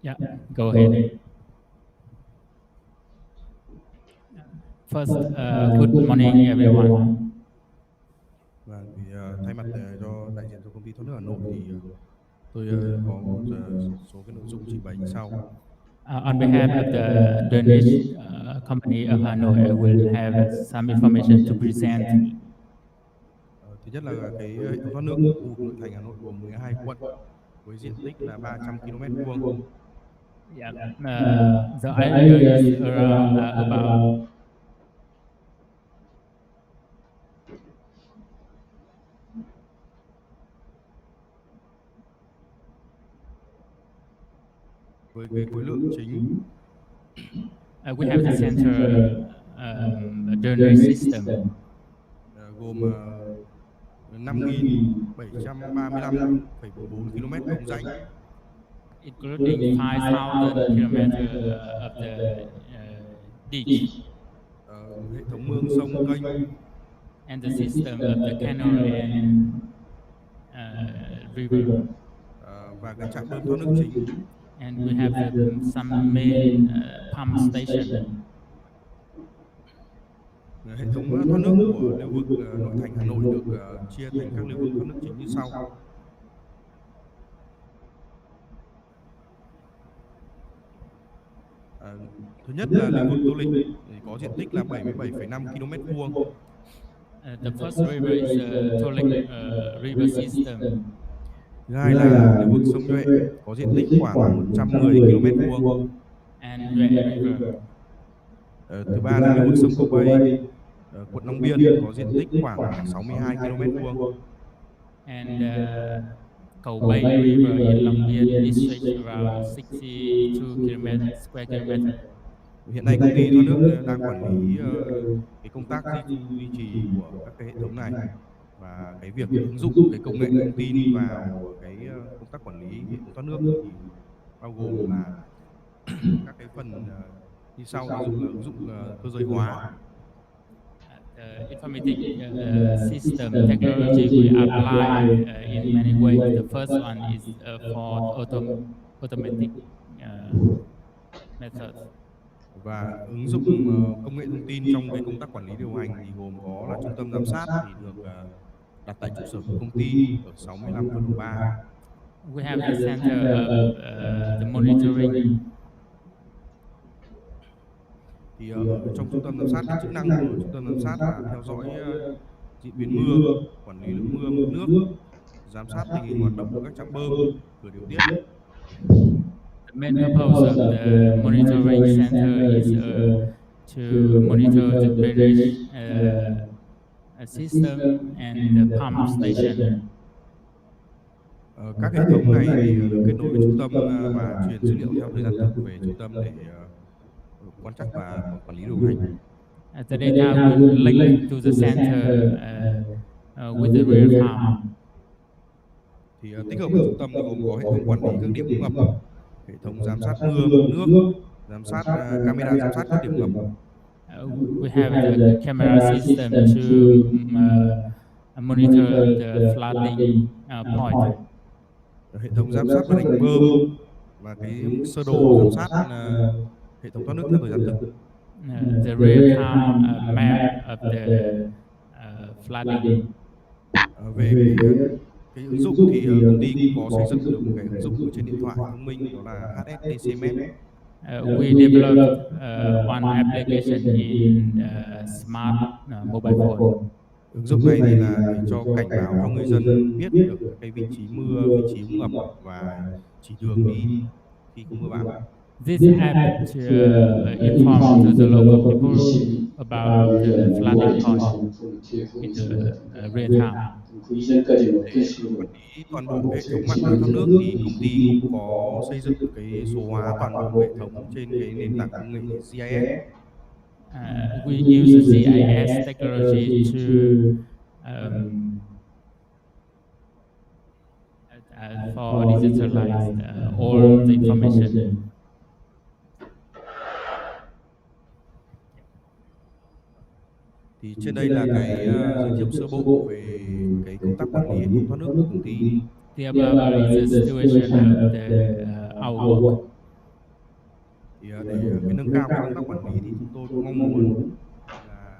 Yeah, go ahead. First, good morning, everyone. Vâng, thì thay mặt cho đại diện cho công ty thoát nước Hà Nội thì tôi có một số cái nội dung trình bày như sau. On behalf of the drainage company of Hanoi, I will have some information to present. Thứ nhất là cái hệ thống thoát nước của khu vực nội thành Hà Nội gồm 12 quận với diện tích là 300 km². Yeah, the area is around about với cái khối lượng chính. We have the center drainage system gồm 5.735,44 km ống rãnh, including 5,000 km of the ditch, hệ thống mương sông kênh, and the system of the canal and river, và cái trạm bơm thoát nước chính. And we have some main pump station. Hệ thống thoát nước của lưu vực nội thành Hà Nội được chia thành các lưu vực thoát nước chính như sau. Thứ nhất là lưu vực Tô Lịch có diện tích là 77,5 km². The first river is Tô Lịch river system. Thứ hai là lưu vực sông Nhuệ có diện tích khoảng 110 km². And Nhuệ river. Thứ ba là lưu vực sông Cầu Bây, quận Long Biên có diện tích khoảng 62 km². And Cầu Bây river in Long Biên district around 62 square kilometer. Hiện nay công ty thoát nước đang quản lý cái công tác duy trì của các cái hệ thống này và cái việc ứng dụng cái công nghệ thông tin vào cái công tác quản lý hệ thống thoát nước thì bao gồm là các cái phần như sau, ví dụ là ứng dụng cơ giới hóa. Informatic system technology we apply in many ways. The first one is for automatic methods. Và ứng dụng công nghệ thông tin trong cái công tác quản lý điều hành thì gồm có là trung tâm giám sát thì được đặt tại trụ sở của công ty ở 65 Vân Hồ 3. We have the center of the monitoring. Thì ở trong trung tâm giám sát, cái chức năng của trung tâm giám sát là theo dõi diễn biến mưa, quản lý lượng mưa, mực nước, giám sát tình hình hoạt động của các trạm bơm, cửa điều tiết. The main purpose of the monitoring center is to monitor the drainage system and the pump station. Các hệ thống này thì được kết nối với trung tâm và truyền dữ liệu theo thời gian thực về trung tâm để quan trắc và quản lý điều hành. The data will link to the center with the real time. Thì tích hợp với trung tâm thì gồm có hệ thống quản lý các điểm ngập, hệ thống giám sát mưa, nước, giám sát camera giám sát các điểm ngập. We have the camera system to monitor the flooding point. Hệ thống giám sát vận hành bơm và cái sơ đồ giám sát hệ thống thoát nước theo thời gian thực. The real-time map of the flooding. Về cái ứng dụng thì công ty cũng có xây dựng được một cái ứng dụng ở trên điện thoại thông minh, đó là HSTC Map. We developed one application in smart mobile phone. Ứng dụng này thì là để cho cảnh báo cho người dân biết được cái vị trí mưa, vị trí úng ngập và chỉ đường đi khi có mưa bão. This app to inform to the local people about the flooding point in the real time. Để quản lý toàn bộ hệ thống mạng lưới thoát nước thì công ty cũng có xây dựng cái số hóa toàn bộ hệ thống trên cái nền tảng công nghệ GIS. We use the GIS technology to for digitalize all the information. Thì trên đây là cái giới thiệu sơ bộ về cái công tác quản lý hệ thống thoát nước của công ty. The above is the situation of our work. Thì để cái nâng cao cái công tác quản lý thì chúng tôi cũng mong muốn là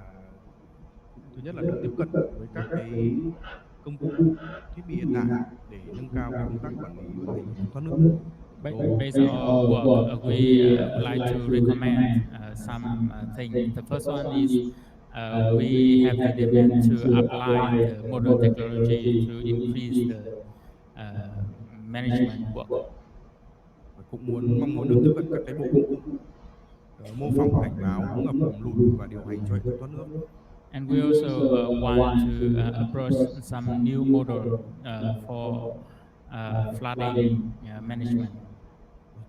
thứ nhất là được tiếp cận với các cái công cụ thiết bị hiện đại để nâng cao cái công tác quản lý vận hành hệ thống thoát nước. Based on our work, we would like to recommend some things. The first one is we have the demand to apply the modern technology to increase the management work. Cũng mong muốn được tiếp cận các cái bộ công cụ mô phỏng cảnh báo ngập lụt và điều hành cho hệ thống thoát nước. And we also want to approach some new model for flooding management.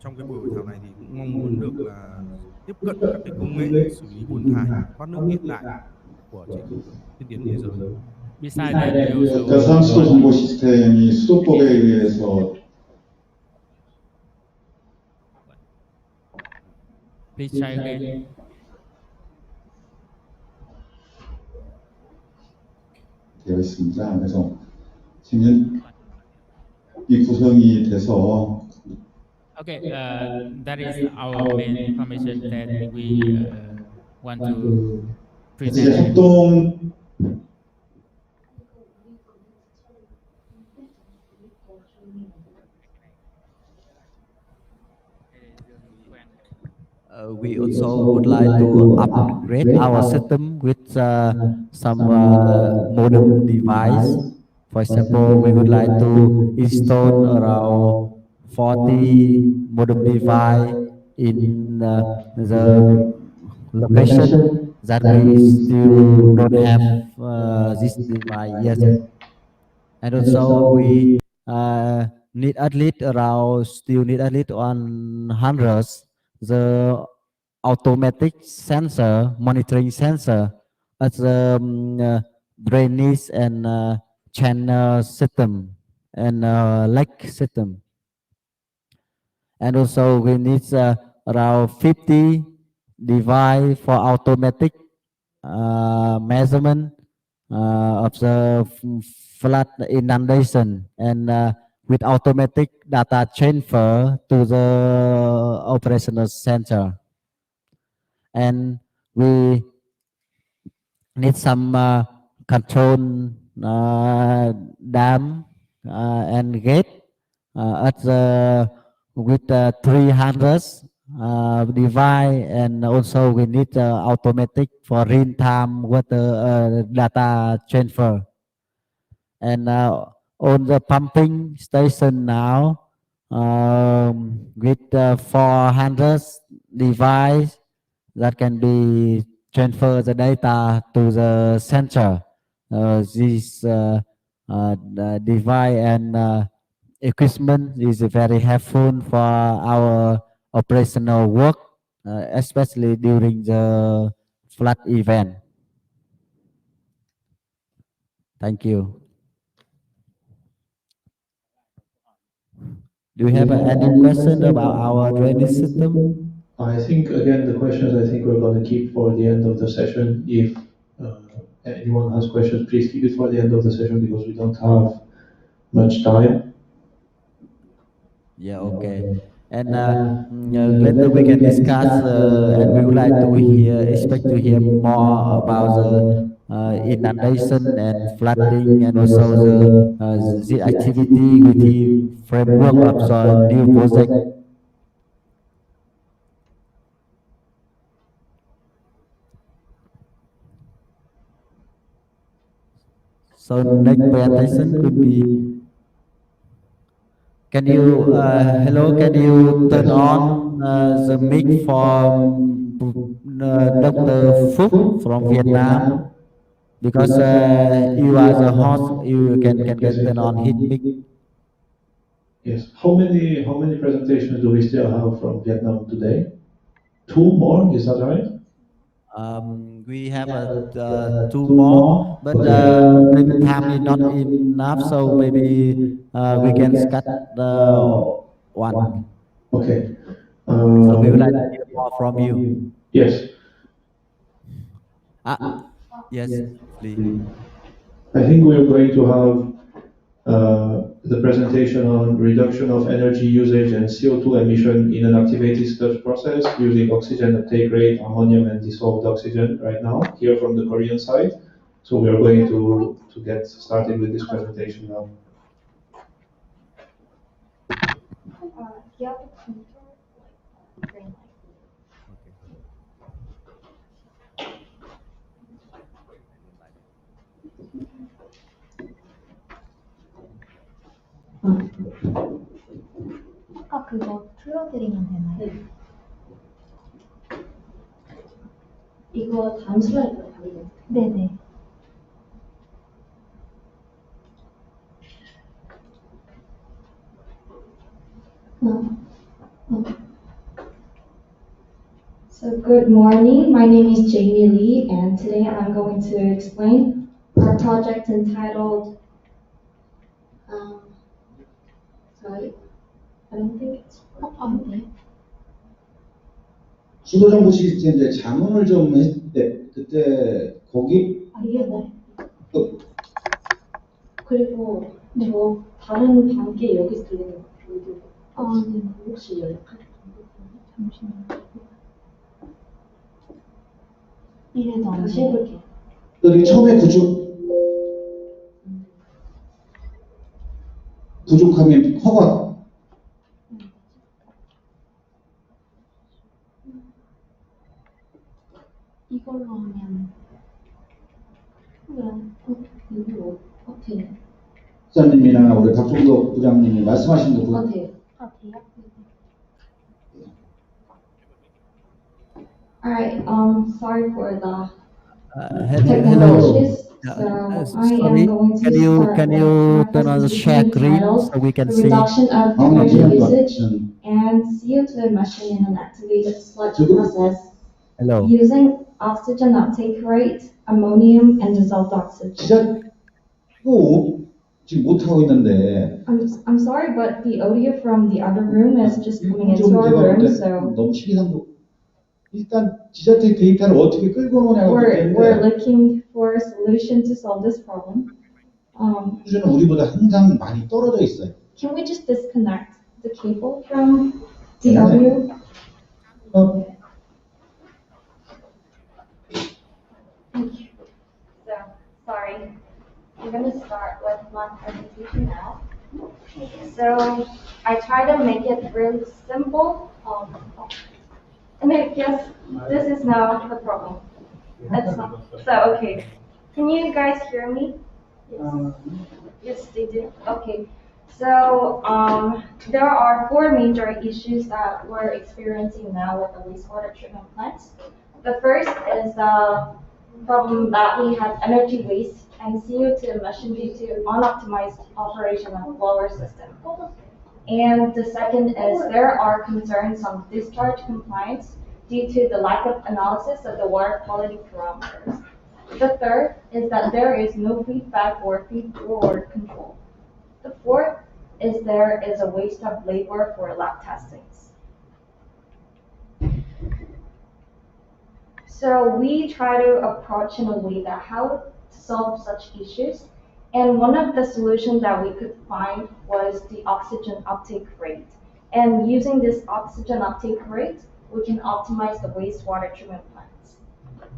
Trong cái buổi hội thảo này thì cũng mong muốn được là tiếp cận các cái công nghệ xử lý bùn thải thoát nước hiện đại của tiên tiến thế giới. Besides that, we also 가상수도 정보 시스템이 수도법에 의해서 please try again. 되어 있습니다. 그래서 지금 이 구성이 돼서 Okay, that is our main information that we want to 이제 present. 협동 We also would like to upgrade our system with some modem device. For example, we would like to install around 40 modem device in the location that we still don't have this device yet. And also we need at least still need at least 100 the automatic sensor, monitoring sensor as drainage and channel system and lake system. And also we need around 50 device for automatic measurement of the flood inundation and with automatic data transfer to the operational center. And we need some control dam and gate at the with 300 device, and also we need automatic for real-time water data transfer. And on the pumping station now with 400 device that can be transfer the data to the center. This device and equipment is very helpful for our operational work, especially during the flood event. Thank you. Do you have any question about our drainage system? I think, again, the questions I think we're going to keep for the end of the session. If anyone has questions, please keep it for the end of the session because we don't have much time. Yeah, okay. And later we can discuss, and we would like to expect to hear more about the inundation and flooding, and also the activity with the framework of the new project. So next presentation could be. Can you hello? Can you turn on the mic from Dr. Phúc from Vietnam? Because you are the host, you can get turn on his mic. Yes. How many presentations do we still have from Vietnam today? 2 more, is that right? We have two more, but maybe time is not enough, so maybe we can cut one. Okay. So we would like to hear more from you. Yes. Yes, please. I think we're going to have the presentation on reduction of energy usage and CO2 emission in an activated sludge process using oxygen uptake rate, ammonium and dissolved oxygen right now, here from the Korean side. So we are going to get started with this presentation now. 아까 그거 틀어드리면 되나요? 이거 다음 슬라이드로 가리겠습니다. 네네. So good morning, my name is Jamie Lee, and today I'm going to explain our project entitled, sorry, I don't think it's on there. 수도정보 시스템 자문을 좀 했을 때 그때 거기 이게 뭐? 그리고 저 다른 단계 여기서 들리는 거 네. 혹시 연락할 잠시만요. 이래도 안 다시 해볼게요. 여기 처음에 부족하면 허가 이걸로 하면 이거 어때요? 부장님이나 우리 박종덕 부장님이 말씀하신 거 어때요? 돼요? Alright, sorry for the Hello. issues. So I am Sorry, going to can you start with turn on the presentation share screen entitled so we can The see? Reduction of Energy Usage and CO2 Emission in an Activated Sludge Process Hello. using Oxygen Uptake Rate, Ammonium and Dissolved Oxygen. 진짜 이거 지금 못 하고 있는데. I'm sorry, but the audio from the other room is just coming into 좀 our 제가 볼 room, 때 so 너무 시기상도 일단 지자체 데이터를 어떻게 끌고 오냐고 we're 그랬는데 looking for a solution to solve this problem. 수준은 우리보다 항상 많이 떨어져 있어요. Can we just disconnect the cable from the audio? So, sorry. I'm going to start with my presentation now. So, I try to make it really simple. And I guess this is now the problem. That's not, so, okay. Can you guys hear me? Yes. Yes, they do. Okay. So, there are 4 major issues that we're experiencing now with the wastewater treatment plants. The first is the problem that we have energy waste and CO2 emission due to unoptimized operation of blower system. And the second is there are concerns on discharge compliance due to the lack of analysis of the water quality parameters. The third is that there is no feedback or feed-forward control. The fourth is there is a waste of labor for lab testings. So we try to approach in a way that how to solve such issues. And one of the solutions that we could find was the oxygen uptake rate. And using this oxygen uptake rate, we can optimize the wastewater treatment plants.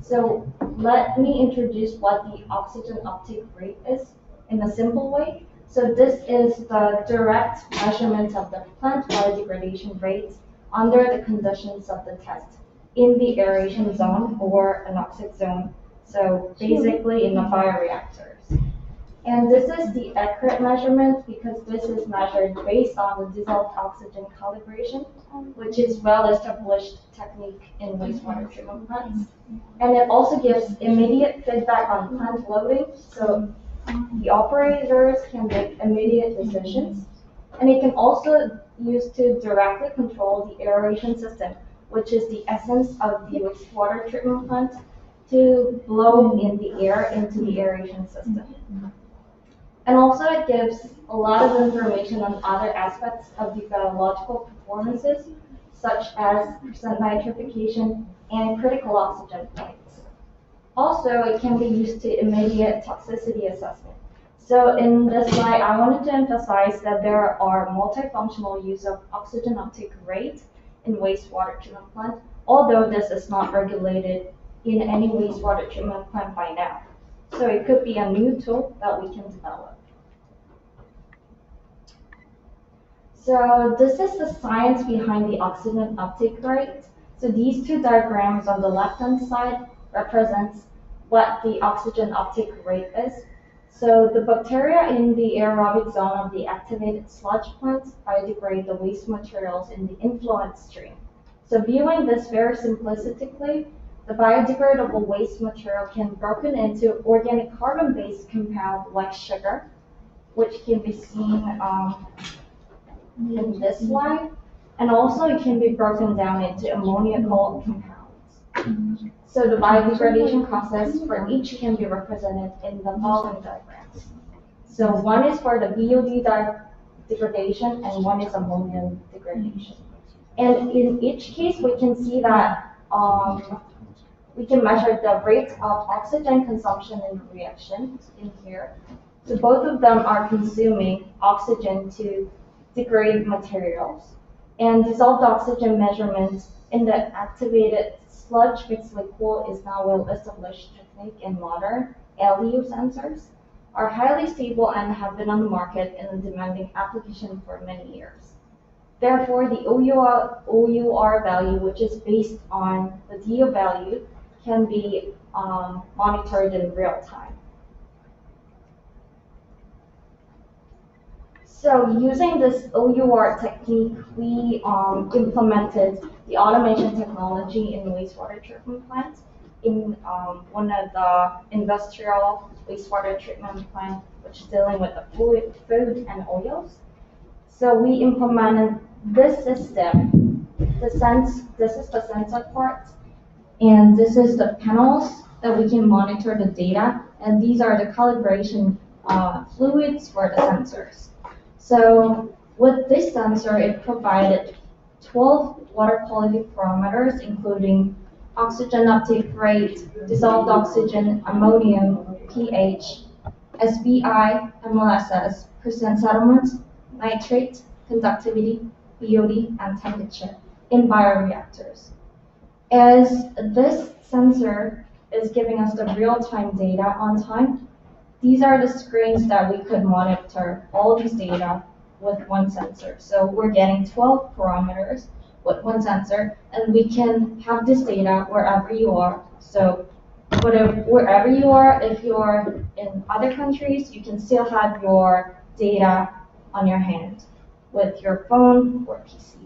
So let me introduce what the oxygen uptake rate is in a simple way. So this is the direct measurement of the plant biodegradation rates under the conditions of the test in the aeration zone or anoxic zone. So basically in the bioreactors. And this is the accurate measurement because this is measured based on the dissolved oxygen calibration, which is well-established technique in wastewater treatment plants. And it also gives immediate feedback on plant loading, so the operators can make immediate decisions. And it can also use to directly control the aeration system, which is the essence of the wastewater treatment plant, to blow in the air into the aeration system. And also it gives a lot of information on other aspects of the biological performances, such as percent nitrification and critical oxygen points. Also, it can be used to immediate toxicity assessment. So in this slide, I wanted to emphasize that there are multifunctional use of oxygen uptake rate in wastewater treatment plant, although this is not regulated in any wastewater treatment plant by now. So it could be a new tool that we can develop. So this is the science behind the oxygen uptake rate. So these two diagrams on the left-hand side represents what the oxygen uptake rate is. So the bacteria in the aerobic zone of the activated sludge plants biodegrade the waste materials in the influent stream. So viewing this very simplistically, the biodegradable waste material can be broken into organic carbon-based compound like sugar, which can be seen in this slide, and also it can be broken down into ammoniacal compounds. So the biodegradation process for each can be represented in the following diagrams. So one is for the BOD degradation and one is ammonia degradation. And in each case, we can see that we can measure the rate of oxygen consumption in the reaction in here. So both of them are consuming oxygen to degrade materials. And dissolved oxygen measurements in the activated sludge mixed liquid is now well-established technique in modern LEU sensors, are highly stable and have been on the market in a demanding application for many years. Therefore, the OUR value, which is based on the DO value, can be monitored in real time. So using this OUR technique, we implemented the automation technology in the wastewater treatment plant in one of the industrial wastewater treatment plant, which is dealing with the food and oils. So we implemented this system. This is the sensor part, and this is the panels that we can monitor the data, and these are the calibration fluids for the sensors. So with this sensor, it provided 12 water quality parameters, including oxygen uptake rate, dissolved oxygen, ammonium, pH, SBI, MLSS, percent settlement, nitrate, conductivity, BOD, and temperature in bioreactors. As this sensor is giving us the real-time data on time, these are the screens that we could monitor all these data with one sensor. So we're getting 12 parameters with one sensor, and we can have this data wherever you are. So wherever you are, if you're in other countries, you can still have your data on your hand with your phone or PC.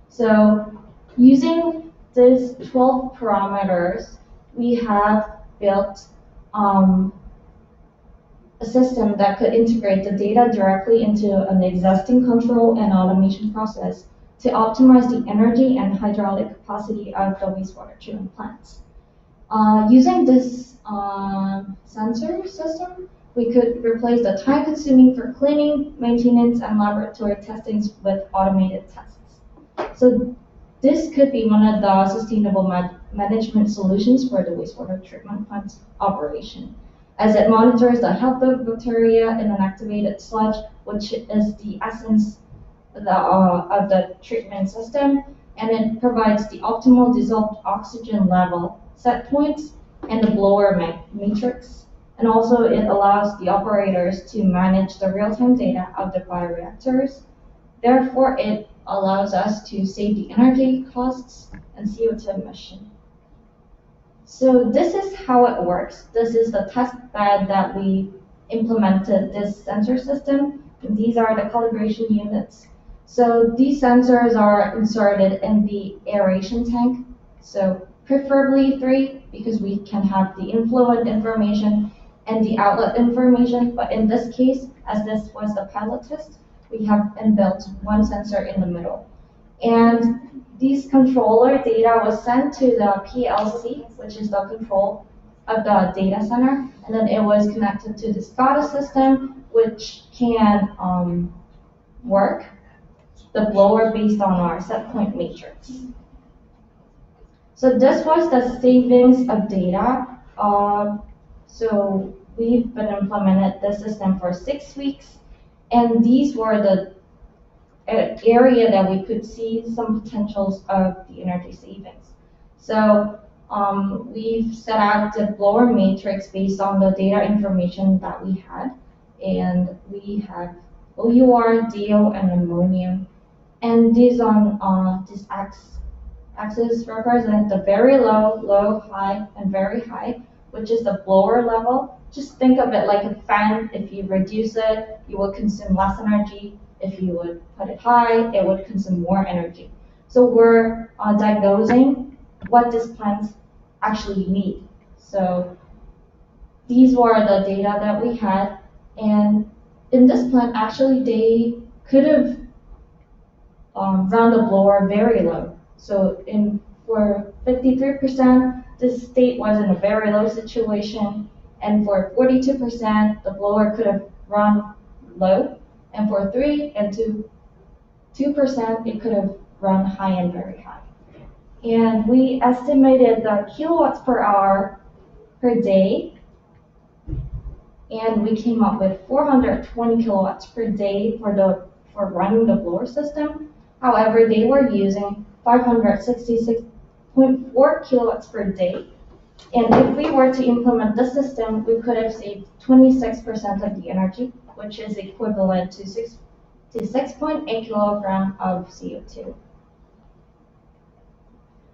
So using these 12 parameters, we have built a system that could integrate the data directly into an existing control and automation process to optimize the energy and hydraulic capacity of the wastewater treatment plants. Using this sensor system, we could replace the time consuming for cleaning, maintenance, and laboratory testings with automated tests. So this could be one of the sustainable management solutions for the wastewater treatment plant operation, as it monitors the health of bacteria in an activated sludge, which is the essence of the treatment system, and it provides the optimal dissolved oxygen level, set points, and the blower matrix. And also it allows the operators to manage the real-time data of the bioreactors. Therefore, it allows us to save the energy costs and CO2 emission. So this is how it works. This is the test bed that we implemented this sensor system. And these are the calibration units. So these sensors are inserted in the aeration tank. So preferably 3, because we can have the influent information and the outlet information. But in this case, as this was the pilot test, we have inbuilt 1 sensor in the middle. And these controller data was sent to the PLC, which is the control of the data center. And then it was connected to the SCADA system, which can work the blower based on our set point matrix. So this was the savings of data. So we've been implemented this system for 6 weeks, and these were the area that we could see some potentials of the energy savings. So we've set out the blower matrix based on the data information that we had, and we have OUR, DO, and ammonium. And these on this axis represent the very low, low, high, and very high, which is the blower level. Just think of it like a fan. If you reduce it, you will consume less energy. If you would put it high, it would consume more energy. So we're diagnosing what these plants actually need. So these were the data that we had. And in this plant, actually, they could have run the blower very low. So for 53%, the state was in a very low situation. And for 42%, the blower could have run low. And for 3 and 2%, it could have run high and very high. And we estimated the kilowatts per hour per day. And we came up with 420 kilowatts per day for running the blower system. However, they were using 566.4 kilowatts per day. And if we were to implement this system, we could have saved 26% of the energy, which is equivalent to 6.8 kilogram of CO2.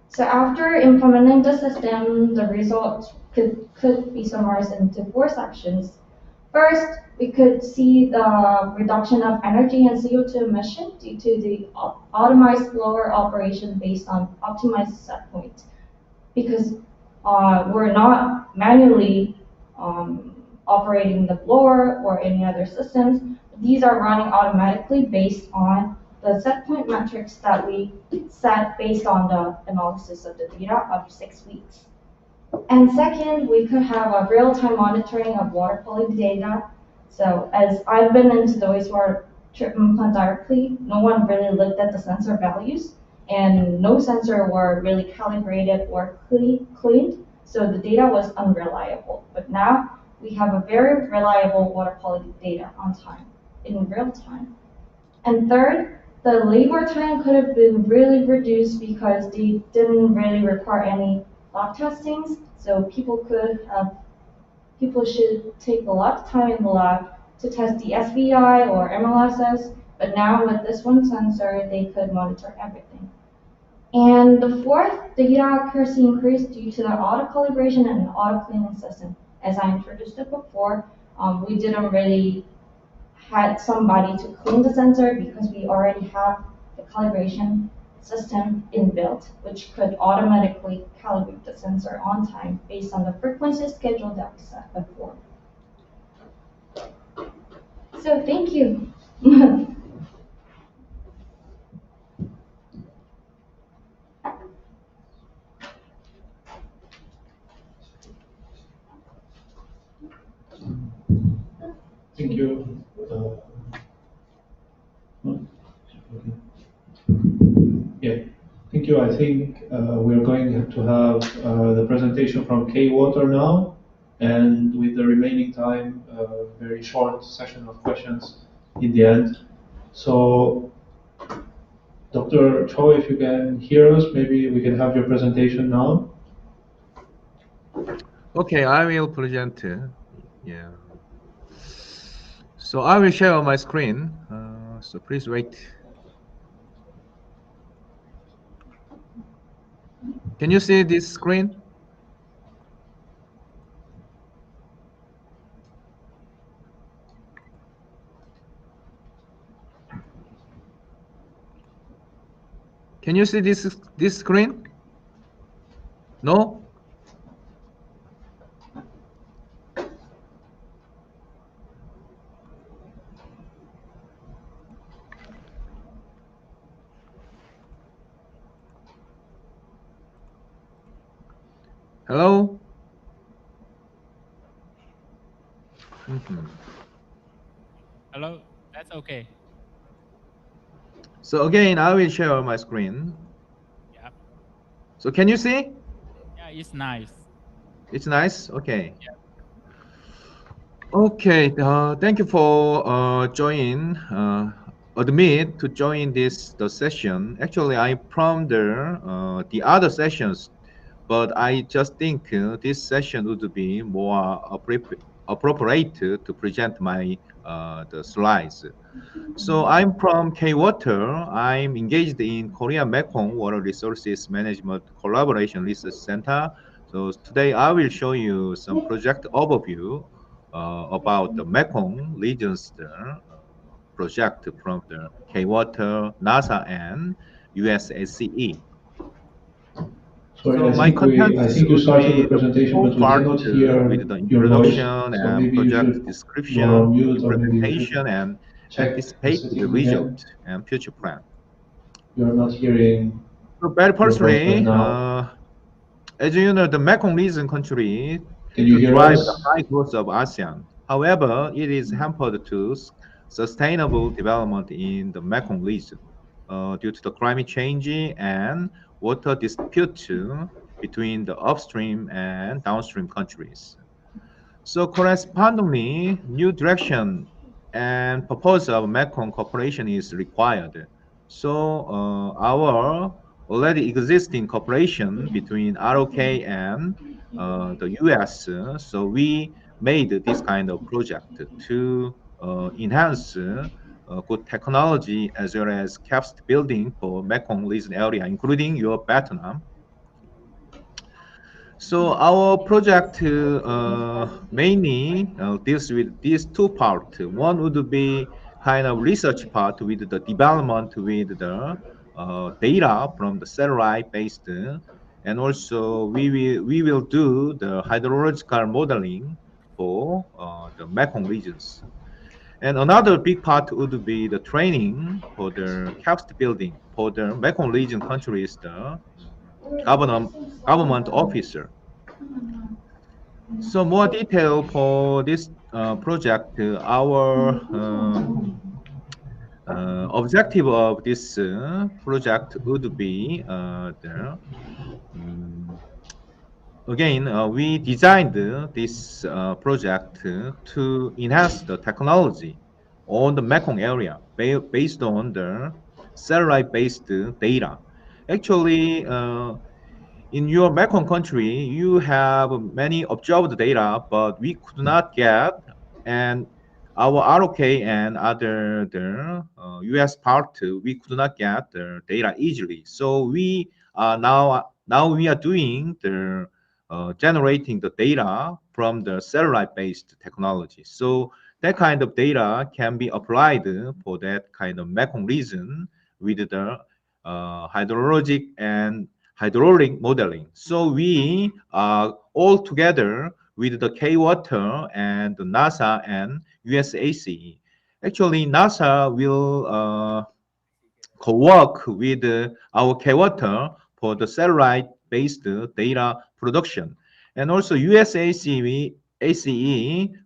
So after implementing the system, the results could be summarized into 4 sections. First, we could see the reduction of energy and CO2 emission due to the optimized blower operation based on optimized set point. Because we're not manually operating the blower or any other systems. These are running automatically based on the set point metrics that we set based on the analysis of the data of 6 weeks. And second, we could have a real-time monitoring of water quality data. So as I've been into the wastewater treatment plant directly, no one really looked at the sensor values, and no sensor were really calibrated or cleaned, so the data was unreliable. But now we have a very reliable water quality data on time, in real time. And third, the labor time could have been really reduced because they didn't really require any lab testings, so people should take a lot of time in the lab to test the SVI or MLSS, but now with this one sensor, they could monitor everything. And the fourth, data accuracy increased due to the auto calibration and auto cleaning system. As I introduced it before, we didn't really had somebody to clean the sensor because we already have the calibration system inbuilt, which could automatically calibrate the sensor on time based on the frequency schedule that we set before. So thank you. Thank you. Yeah, thank you. I think we're going to have the presentation from K-Water now, and with the remaining time, a very short session of questions in the end. So, Dr. Cho, if you can hear us, maybe we can have your presentation now. Okay, I will present. Yeah. So I will share my screen. So please wait. Can you see this screen? Can you see this screen? No? Hello? Hello, that's okay. So again, I will share my screen. Yeah. So can you see? Yeah, it's nice. It's nice. Okay. Yeah. Okay. Thank you for admit to join the session. Actually, I from the other sessions, but I just think this session would be more appropriate to present my the slides. So I'm from K-Water. I'm engaged in Korea Mekong Water Resources Management Collaboration Research Center. So today I will show you some project overview about the Mekong regions project from the K-Water, NASA, and USACE. Sorry, So my I contents think you would started be the the presentation, full but we part cannot hear with the your voice. introduction So and maybe you project should go on description, mute, or maybe you should implementation, and check the anticipated setting again. result and future plan. You're not hearing So very your voice right personally, now. as you know, the Mekong region country Can you to hear drive the us? high growth of ASEAN. However, it is hampered to sustainable development in the Mekong region due to the climate change and water dispute between the upstream and downstream countries. So correspondingly, new direction and purpose of Mekong cooperation is required. So our already existing cooperation between ROK and the US, so we made this kind of project to enhance good technology as well as capacity building for Mekong region area, including your Vietnam. So our project mainly deals with these two parts. One would be kind of research part with the development with the data from the satellite based, and also we will do the hydrological modeling for the Mekong regions. And another big part would be the training for the capacity building for the Mekong region countries, the government officer. So more detail for this project, our objective of this project would be mm, again, we designed this project to enhance the technology on the Mekong area based on the satellite-based data. Actually, in your Mekong country, you have many observed data, but we could not get, and our ROK and other the US part, we could not get the data easily. So we are now we are doing the generating the data from the satellite-based technology. So that kind of data can be applied for that kind of Mekong region with the hydrologic and hydraulic modeling. So we are all together with the K-Water and the NASA and USACE. Actually, NASA will co-work with our K-Water for the satellite-based data production. And also USACE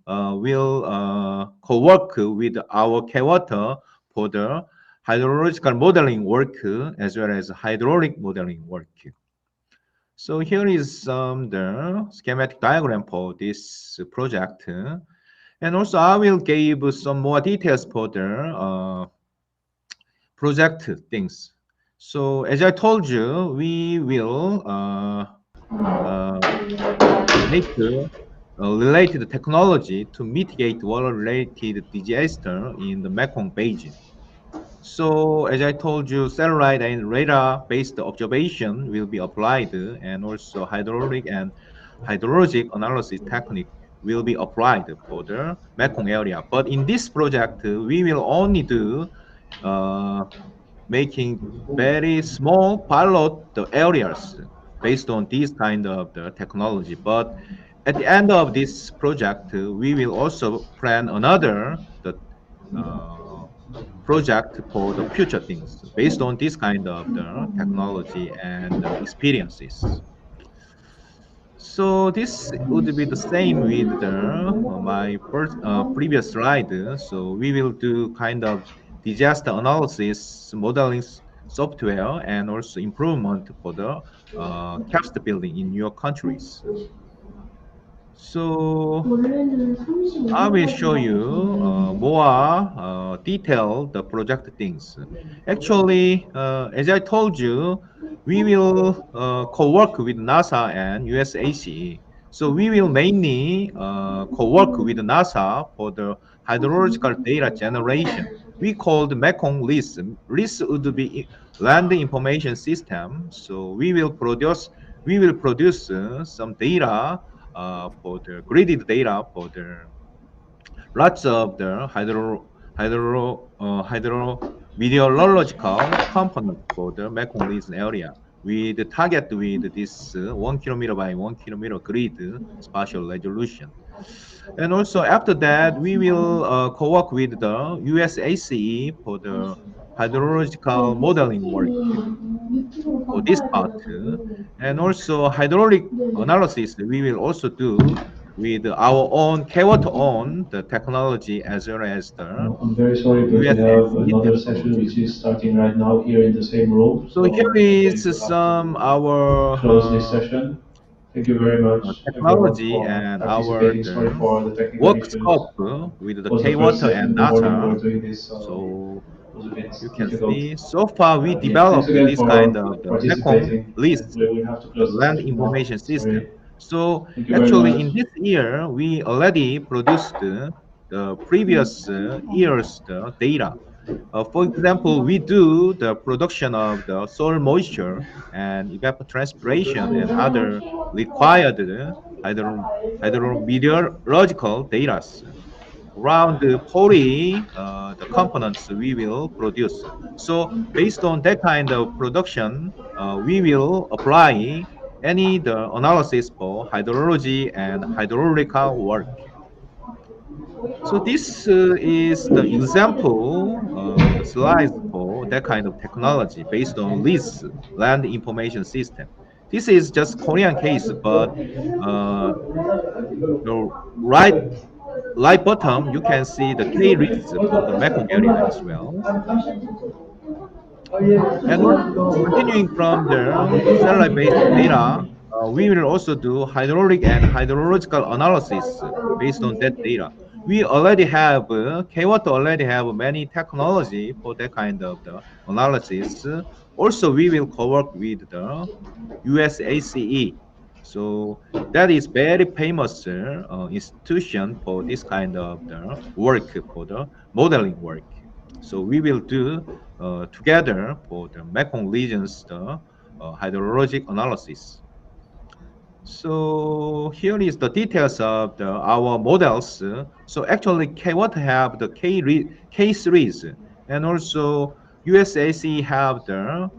will co-work with our K-Water for the hydrological modeling work as well as hydraulic modeling work. So here is the schematic diagram for this project. And also I will give some more details for the project things. So as I told you, we will make related technology to mitigate water-related disaster in the Mekong Basin. So as I told you, satellite and radar-based observation will be applied, and also hydraulic and hydrologic analysis technique will be applied for the Mekong area. But in this project, we will only do making very small pilot areas based on this kind of the technology. But at the end of this project, we will also plan another project for the future things based on this kind of the technology and experiences. So this would be the same with the my first previous slide. So we will do kind of disaster analysis modeling software and also improvement for the capacity building in your countries. So I will show you more detailed the project things. Actually, as I told you, we will co-work with NASA and USACE. So we will mainly co-work with NASA for the hydrological data generation. We called Mekong LIS. LIS would be Land Information System. So we will produce some data for the gridded data for the lots of the hydrometeorological component for the Mekong Basin area. We the target with this 1 kilometer by 1 kilometer grid spatial resolution. And also after that, we will co-work with the USACE for the hydrological modeling work for this part. And also hydraulic analysis, we will also do with our own K-Water own the technology as well as the I'm very sorry, but we have USACE another session technology. which is starting right now here in the same room. So So here I'm going is to have some to our close this session. Thank you very much, everyone, technology for and our participating. Sorry for the technical work issues. scope with the It was the first K-Water session and in the morning we NASA. were doing this, so So it was a bit you can difficult. see so far we Yeah, thanks developed again this kind for of the Mekong participating, and list, we will have to the close the land session now. information system. Sorry. So Thank you very actually in much. this year, we already produced the previous year's data. For example, we do the production of the soil moisture and evapotranspiration and other required hydrometeorological data around the 40 the components we will produce. So based on that kind of production, we will apply any the analysis for hydrology and hydraulical work. So this is the example, the slides for that kind of technology based on LIS, Land Information System. This is just Korean case, but the right bottom, you can see the K risks for the Mekong area as well. And also continuing from the satellite-based data, we will also do hydraulic and hydrological analysis based on that data. We already have, K-Water already have many technology for that kind of the analysis. Also, we will co-work with the USACE. So that is very famous institution for this kind of the work for the modeling work. So we will do together for the Mekong regions the hydrologic analysis. So here is the details of our models. So actually K-Water have the K series, and also USAC have the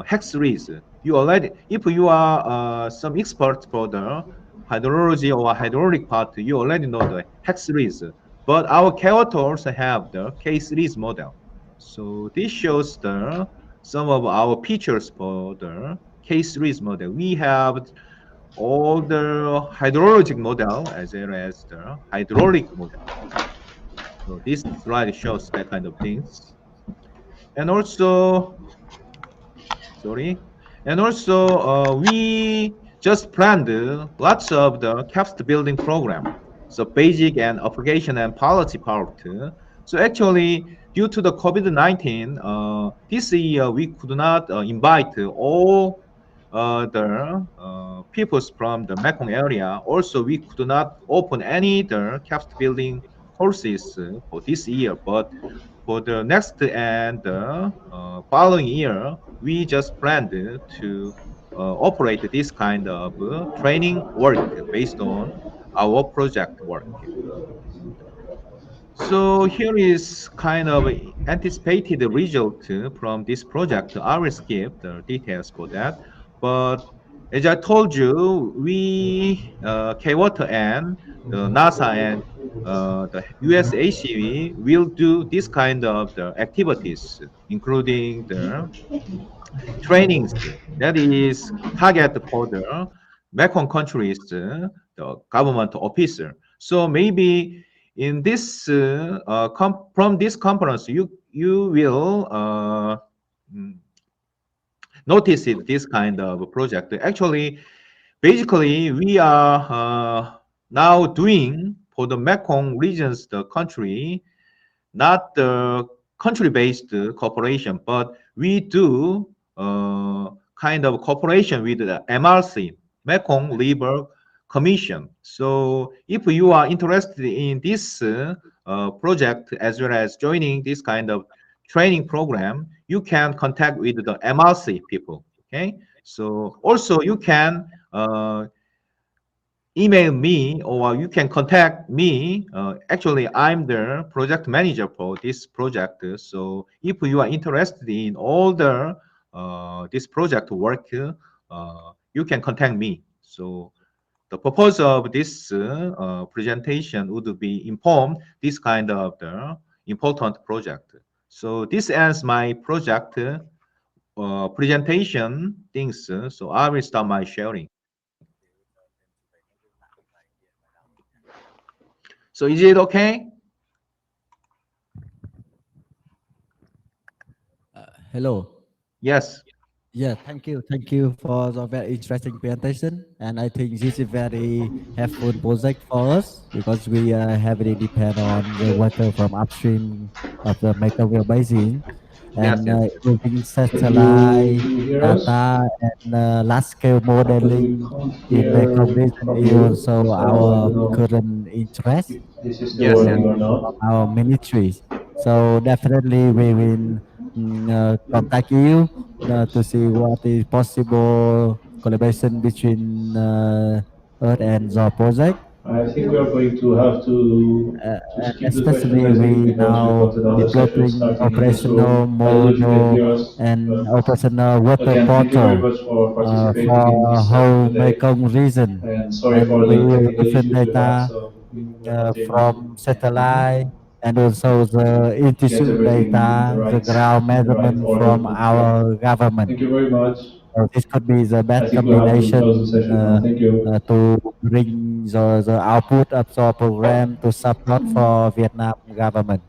hex series. You already, if you are some expert for the hydrology or hydraulic part, you already know the hex series. But our Kyoto also have the K-series model. So this shows the some of our features for the K-series model. We have all the hydrologic model as well as the hydraulic model. So this slide shows that kind of things. And also, sorry, and also we just planned lots of the capacity building program. So basic and application and policy part. So actually, due to the COVID-19, this year we could not invite all the peoples from the Mekong area. Also, we could not open any the capacity building courses for this year. But for the next and the following year, we just planned to operate this kind of training work based on our project work. So here is kind of anticipated result from this project. I will skip the details for that. But as I told you, we, K-Water and the NASA and the USACV will do this kind of the activities, including the trainings that is target for the Mekong countries, the government officer. So maybe in this from this conference, you will notice it, this kind of project. Actually, basically, we are now doing for the Mekong regions, the country, not the country-based cooperation, but we do kind of cooperation with the MRC, Mekong River Commission. So if you are interested in this project as well as joining this kind of training program, you can contact with the MRC people. Okay. So also you can email me or you can contact me. Actually, I'm the project manager for this project. So if you are interested in all the this project work, you can contact me. So the purpose of this presentation would be inform this kind of the important project. So this ends my project presentation things. So I will start my sharing. So is it okay? Hello. Yes. Yeah, thank you. Thank you for the very interesting presentation. And I think this is very helpful project for us because we heavily depend on the water from upstream of the Mekong Basin. Yes, And yes. using Do satellite you hear us? data and large-scale Actually, we modeling can't in hear Mekong region from is you, also so I our don't know current interest if this is still Yes, yes. working and or from not. our ministries. So definitely we will contact you to see what is possible collaboration between Earth and the project. I think we are going to have to And skip the question, especially I think, we because we've got now another session developing starting in this operational room. I don't know if you can model hear us, and but operational water again, thank you very portal much for participating in for this session whole today. Mekong region. And sorry And for we the use technical different issues we had, data so we were not able to from satellite and also the get institute everything in data, the ground the right measurement order. from But yeah, our government. thank you very much. So this could be the I best think we'll have to close the combination session now. Thank you. to bring the output of the program to support for Vietnam government.